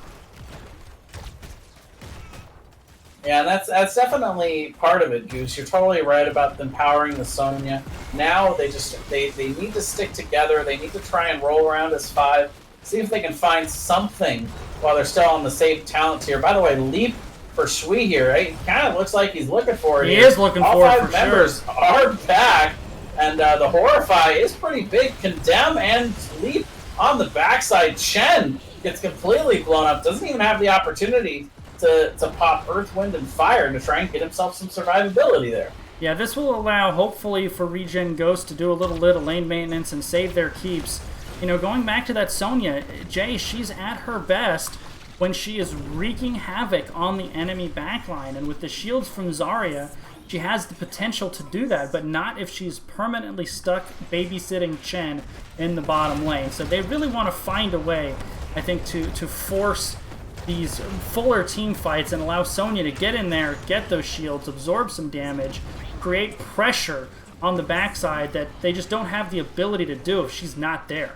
Yeah, that's definitely part of it, Goose. You're totally right about them powering the Sonya. Now they need to stick together. They need to try and roll around as 5. See if they can find something while they're still on the same talent tier. By the way, Leap for Shui here, right? He kind of looks like he's looking for it. He is looking for it, for sure. All 5 members are back, and the Horrify is pretty big. Condemn and Leap on the backside. Chen gets completely blown up. Doesn't even have the opportunity to pop Earth, Wind, and Fire to try and get himself some survivability there. Yeah, this will allow, hopefully, for ReGen Ghost to do a little bit of lane maintenance and save their keeps. You know, going back to that Sonya, Jay, she's at her best when she is wreaking havoc on the enemy backline. And with the shields from Zarya, she has the potential to do that, but not if she's permanently stuck babysitting Chen in the bottom lane. So they really want to find a way, I think, to force these fuller team fights and allow Sonya to get in there, get those shields, absorb some damage, create pressure on the backside that they just don't have the ability to do if she's not there.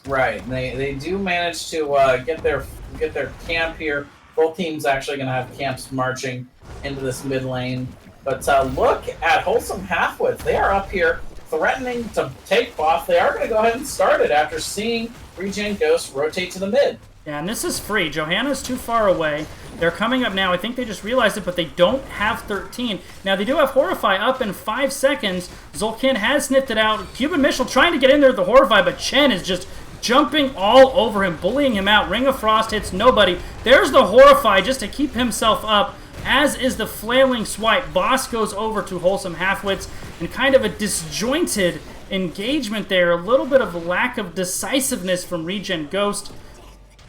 Right. They do manage to get their camp here. Both teams actually going to have camps marching into this mid lane. But look at Wholesome Halfwits. They are up here threatening to take off. They are going to go ahead and start it after seeing ReGen Ghost rotate to the mid. Yeah, and this is free. Johanna's too far away. They're coming up now. I think they just realized it, but they don't have 13. Now, they do have Horrify up in 5 seconds. Zolkin has sniffed it out. Cuban Missile trying to get in there with the Horrify, but Chen is just jumping all over him, bullying him out. Ring of Frost hits nobody. There's the Horrify just to keep himself up, as is the Flailing Swipe. Boss goes over to Wholesome Halfwits, and kind of a disjointed engagement there. A little bit of a lack of decisiveness from ReGen Ghost.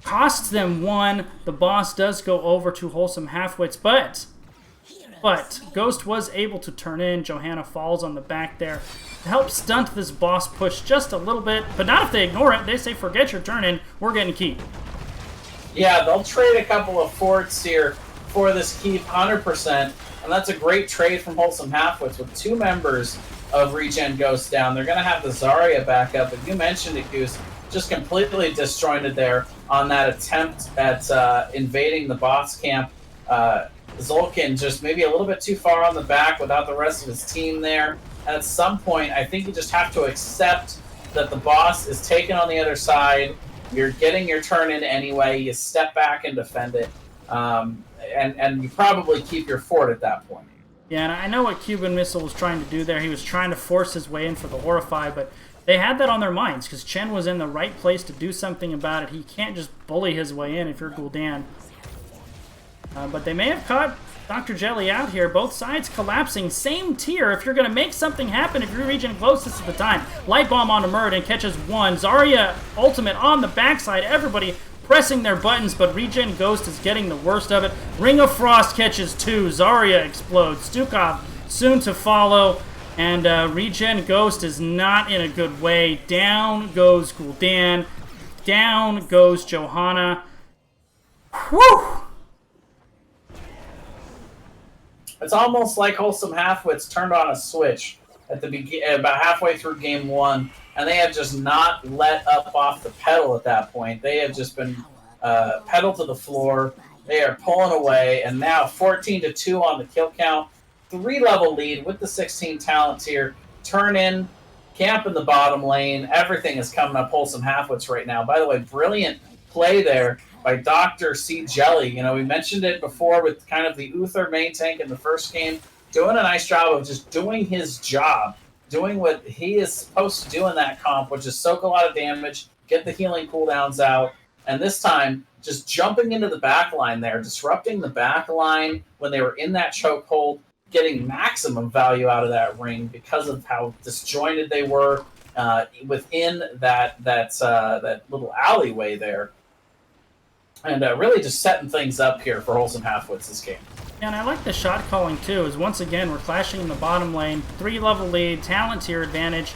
Costs them 1. The boss does go over to Wholesome Halfwits, but Ghost was able to turn in. Johanna falls on the back there to help stunt this boss push just a little bit, but not if they ignore it. They say, forget your turn in, we're getting keep. Yeah, they'll trade a couple of forts here for this keep 100%, and that's a great trade from Wholesome Halfwits with 2 members of ReGen Ghost down. They're going to have the Zarya back up, but you mentioned it, Goose, just completely disjointed there on that attempt at invading the boss camp. Zolkin just maybe a little bit too far on the back without the rest of his team there. And at some point, I think you just have to accept that the boss is taken on the other side. You're getting your turn in anyway. You step back and defend it. And you probably keep your fort at that point. Yeah, and I know what Cuban Missile was trying to do there. He was trying to force his way in for the Horrify, but they had that on their minds because Chen was in the right place to do something about it. He can't just bully his way in if you're Gul'dan. But they may have caught Dr. Jelly out here. Both sides collapsing. Same tier. If you're going to make something happen, if you're ReGen close, this is the time. Light Bomb onto Muradin catches 1. Zarya ultimate on the backside. Everybody pressing their buttons, but ReGen Ghost is getting the worst of it. Ring of Frost catches 2. Zarya explodes. Stukov soon to follow. And ReGen Ghost is not in a good way. Down goes Gul'dan. Down goes Johanna. Whew! It's almost like Wholesome Halfwits turned on a switch at the about halfway through game 1, and they have just not let up off the pedal at that point. They have just been pedal to the floor. They are pulling away, and now 14-2 on the kill count. 3-level lead with the 16 talents here. Turn in, camp in the bottom lane. Everything is coming up Wholesome Halfwits right now. By the way, brilliant play there by Dr. C. Jelly. You know, we mentioned it before with kind of the Uther main tank in the first game, doing a nice job of just doing his job, doing what he is supposed to do in that comp, which is soak a lot of damage, get the healing cooldowns out, and this time just jumping into the back line there, disrupting the back line when they were in that chokehold, getting maximum value out of that ring because of how disjointed they were within that little alleyway there. And really just setting things up here for Wholesome Halfwits this game. And I like the shot calling too, as once again we're clashing in the bottom lane. 3-level lead, talent tier advantage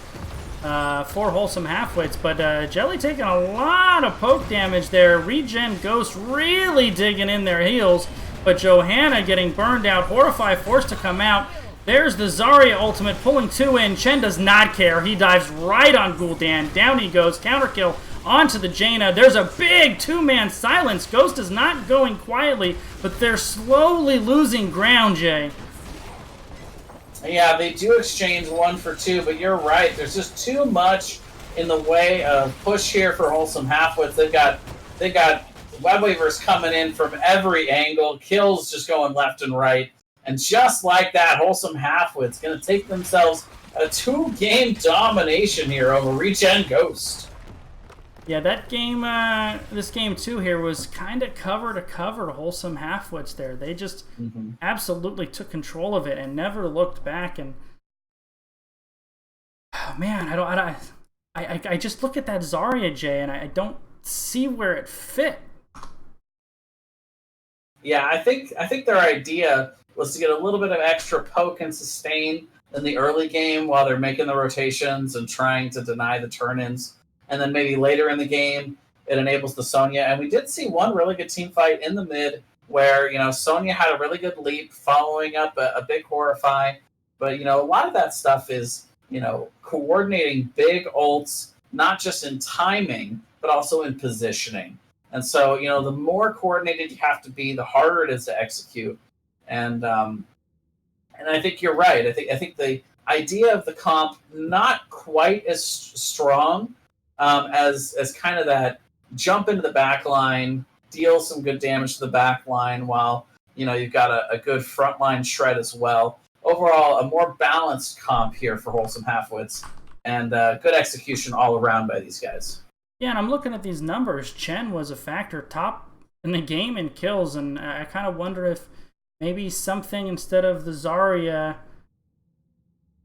for Wholesome Halfwits. But Jelly taking a lot of poke damage there. ReGen Ghost really digging in their heels. But Johanna getting burned out. Horrify forced to come out. There's the Zarya ultimate pulling 2 in. Chen does not care. He dives right on Gul'dan. Down he goes. Counter kill onto the Jaina. There's a big 2-man silence. Ghost is not going quietly, but they're slowly losing ground, Jay. Yeah, they do exchange 1 for 2, but you're right. There's just too much in the way of push here for Wholesome Halfwits. They got web weavers coming in from every angle, kills just going left and right, and just like that, Wholesome Halfwits going to take themselves a 2-game domination here over ReGen Ghost. Yeah, that game, this game 2 here was kind of cover to cover Wholesome Halfwits there. They just absolutely took control of it and never looked back. And oh, man, I just look at that Zarya, Jay, and I don't see where it fit. Yeah, I think their idea was to get a little bit of extra poke and sustain in the early game while they're making the rotations and trying to deny the turn-ins. And then maybe later in the game, it enables the Sonya. And we did see one really good team fight in the mid where, you know, Sonya had a really good leap following up a big Horrify. But, you know, a lot of that stuff is, you know, coordinating big ults, not just in timing, but also in positioning. And so, the more coordinated you have to be, the harder it is to execute. And I think you're right. I think the idea of the comp not quite as strong as kind of that jump into the back line, deal some good damage to the back line while you've got a good frontline shred as well. Overall, a more balanced comp here for Wholesome Halfwits, and good execution all around by these guys. Yeah, and I'm looking at these numbers. Chen was a factor top in the game in kills, and I kind of wonder if maybe something instead of the Zarya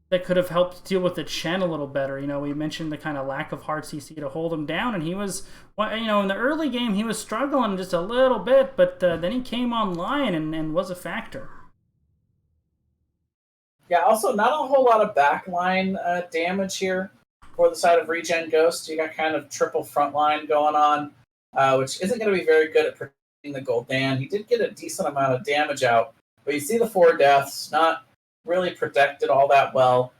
that could have helped deal with the Chen a little better. We mentioned the kind of lack of hard CC to hold him down, and he was, in the early game, he was struggling just a little bit, but then he came online and was a factor. Yeah, also not a whole lot of backline damage here for the side of ReGen Ghost. You got kind of triple frontline going on, which isn't going to be very good at protecting the Gul'dan. He did get a decent amount of damage out, but you see the 4 deaths, not really protected all that well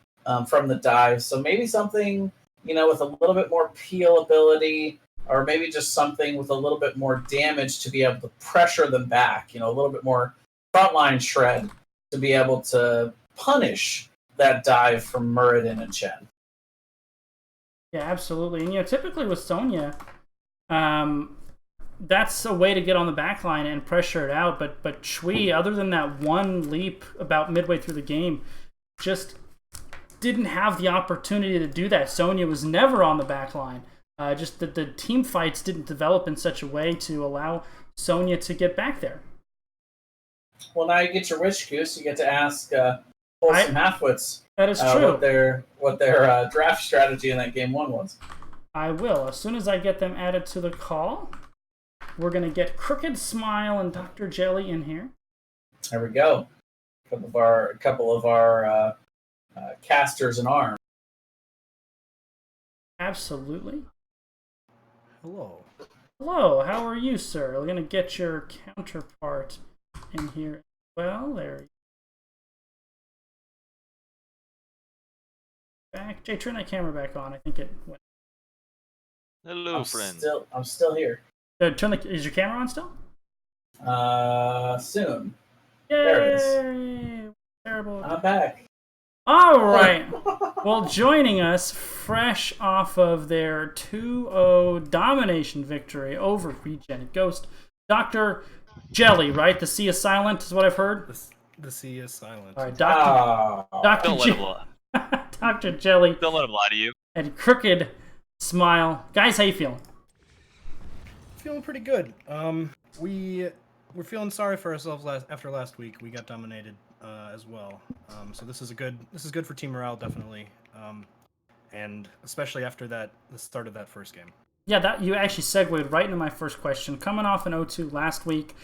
from the dive. So maybe something, with a little bit more peel ability, or maybe just something with a little bit more damage to be able to pressure them back, a little bit more frontline shred to be able to punish that dive from Muradin and Chen. Yeah, absolutely. And typically with Sonya, that's a way to get on the back line and pressure it out. But Shui, other than that one leap about midway through the game, just didn't have the opportunity to do that. Sonya was never on the back line. Just that the team fights didn't develop in such a way to allow Sonya to get back there. Well, now you get your wish, Goose. You get to ask Wholesome Halfwits. That is true. What their draft strategy in that game 1 was. I will. As soon as I get them added to the call, we're going to get Crooked Smile and Dr. Jelly in here. There we go. A couple of our casters in arms. Absolutely. Hello. Hello. How are you, sir? We're going to get your counterpart in here as well. There you go. Back. Jay, turn that camera back on. I think it went. Hello, friend. I'm still here. Is your camera on still? Soon. Yay! There it is. Terrible. I'm back. All right. Well, joining us, fresh off of their 2-0 domination victory over ReGen Ghost, Dr. Jelly, right? The C is silent, is what I've heard. The C is silent. All right, Dr. Don't let him lie. Dr. Jelly. Don't let him lie to you. And Crooked Smile. Guys, how you feeling? Feeling pretty good. We're feeling sorry for ourselves after last week. We got dominated as well. So this is good for team morale, definitely. And especially after the start of that first game. Yeah, that you actually segued right into my first question. Coming off an 0-2 last week,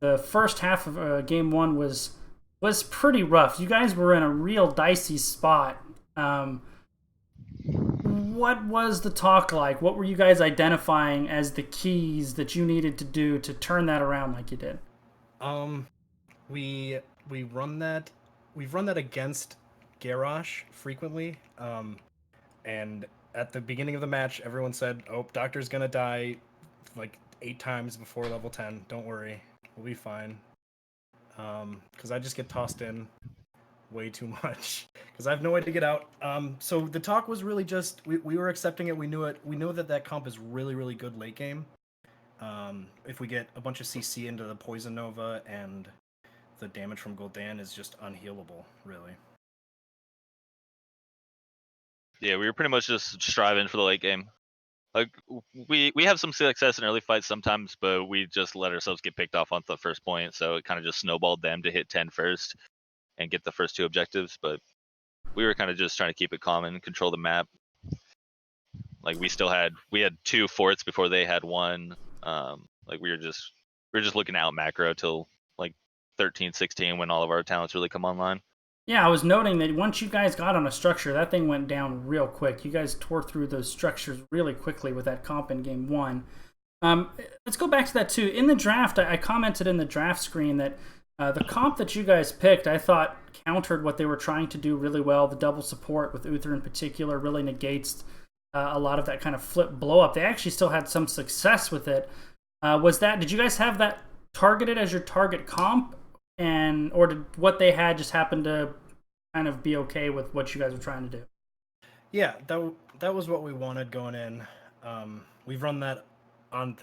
the first half of game 1 was pretty rough. You guys were in a real dicey spot. What was the talk like? What were you guys identifying as the keys that you needed to do to turn that around like you did? We've run that against Garrosh frequently. And at the beginning of the match, everyone said, "Oh, Doctor's gonna die like 8 times before level 10. Don't worry, we'll be fine." Because I just get tossed in way too much because I have no way to get out. So the talk was really just we were accepting it. We knew it. We know that comp is really, really good late game. If we get a bunch of CC into the Poison Nova, and the damage from Gul'dan is just unhealable, really. Yeah, we were pretty much just striving for the late game. Like we have some success in early fights sometimes, but we just let ourselves get picked off on the first point, so it kind of just snowballed them to hit 10 first and get the first 2 objectives. But we were kind of just trying to keep it calm and control the map. Like we had 2 forts before they had 1. Like we were just looking out macro till like 13, 16 when all of our talents really come online. Yeah, I was noting that once you guys got on a structure, that thing went down real quick. You guys tore through those structures really quickly with that comp in game 1. Let's go back to that too. In the draft, I commented in the draft screen that the comp that you guys picked, I thought countered what they were trying to do really well. The double support with Uther in particular really negates a lot of that kind of flip blow up. They actually still had some success with it. Did you guys have that targeted as your target comp, or did what they had just happen to kind of be okay with what you guys were trying to do? Yeah, that was what we wanted going in. We've run that on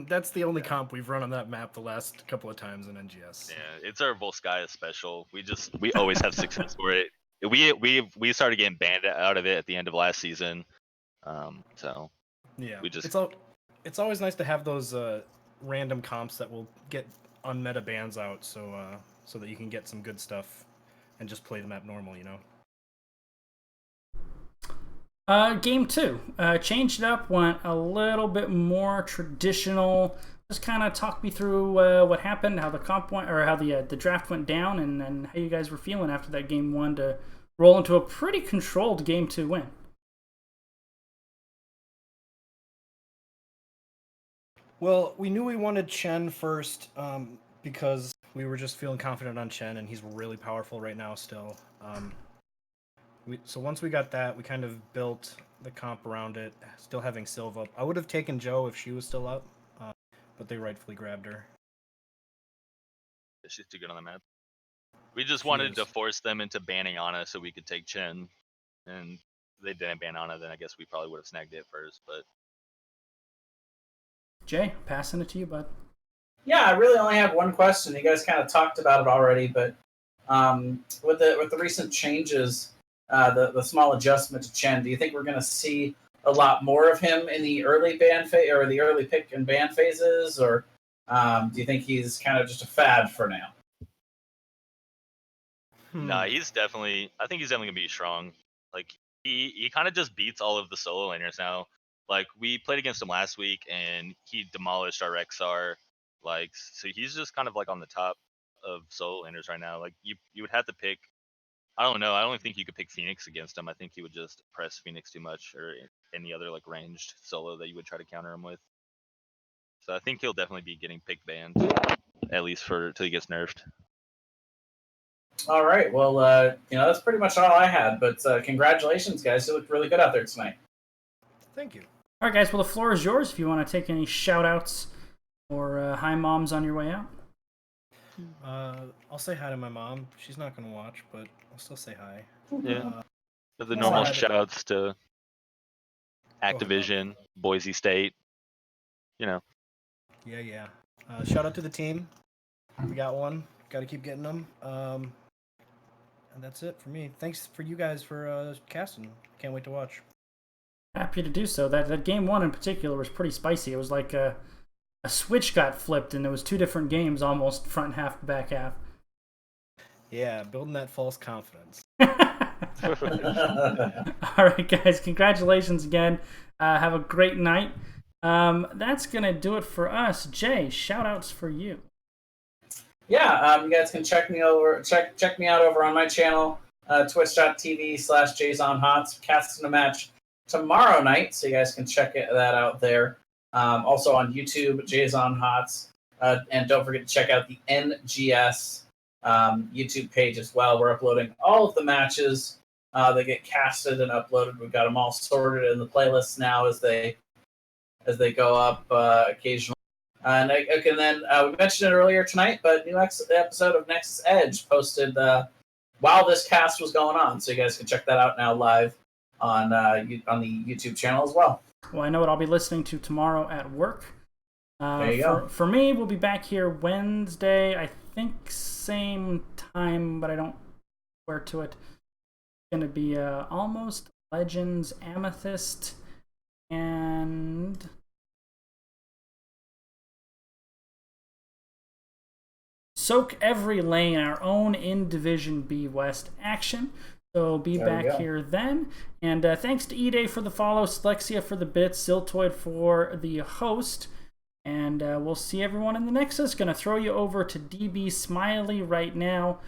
that's the only comp we've run on that map the last couple of times in NGS. Yeah, it's our Volskaya special. We always have success for it. We started getting banned out of it at the end of last season. So yeah, we just it's always nice to have those random comps that will get unmeta bans out, so that you can get some good stuff and just play the map normal, you know. Game 2 changed it up, went a little bit more traditional. Just kind of talk me through what happened, how the comp went, or how the draft went down, and how you guys were feeling after that game 1 to roll into a pretty controlled game 2 win. Well, we knew we wanted Chen first because we were just feeling confident on Chen, and he's really powerful right now still. So once we got that, we kind of built the comp around it, still having Silva. I would have taken Joe if she was still up, but they rightfully grabbed her. she's too good on the map. We just wanted to force them into banning Ana so we could take Chen, and they didn't ban Ana. Then I guess we probably would have snagged it first. But Jay, passing it to you, bud. Yeah, I really only have one question. You guys kind of talked about it already, but with the recent changes, the small adjustment to Chen, do you think we're going to see a lot more of him in the early ban phase or the early pick and ban phases, or do you think he's kind of just a fad for now? Nah, I think he's definitely gonna be strong. Like he kind of just beats all of the solo laners now. Like we played against him last week and he demolished our Rexar. Like so he's just kind of like on the top of solo laners right now. Like you would have to pick. I don't know. I don't think you could pick Phoenix against him. I think he would just press Phoenix too much, or any other like ranged solo that you would try to counter him with. So I think he'll definitely be getting pick banned, at least till he gets nerfed. All right. Well, that's pretty much all I had. But congratulations, guys! You looked really good out there tonight. Thank you. All right, guys. Well, the floor is yours if you want to take any shout-outs or hi moms on your way out. I'll say hi to my mom. She's not going to watch, but I'll still say hi. Yeah. The normal shout-outs to Activision, Boise State. You know. Yeah. Shout out to the team. We got one. Got to keep getting them. And that's it for me. Thanks for you guys for casting. Can't wait to watch. Happy to do so. That game 1 in particular was pretty spicy. It was like a switch got flipped, and there was 2 different games, almost front half, back half. Yeah, building that false confidence. All right, guys. Congratulations again. Have a great night. That's gonna do it for us. Jay, shout outs for you. Yeah, you guys can check me out over on my channel, twitch.tv/JaysOnHots. Casting a match tomorrow night, so you guys can check that out there. Also on YouTube, Jays on Hots. And don't forget to check out the NGS YouTube page as well. We're uploading all of the matches that get casted and uploaded. We've got them all sorted in the playlists now as they go up occasionally. And then we mentioned it earlier tonight, but new episode of Nexus Edge posted while this cast was going on, so you guys can check that out now live on the YouTube channel as well. Well, I know what I'll be listening to tomorrow at work. There you go. For me, we'll be back here Wednesday. I think same time, but I don't swear to it. It's going to be Almost Legends Amethyst and Soak Every Lane, our own in Division B West action. So be back here then. And thanks to E-Day for the follow, Slexia for the bits, Ziltoid for the host. And we'll see everyone in the Nexus. Going to throw you over to DB Smiley right now.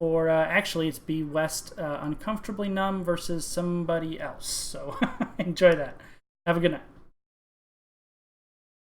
Or actually, it's B West Uncomfortably Numb versus somebody else. So enjoy that. Have a good night.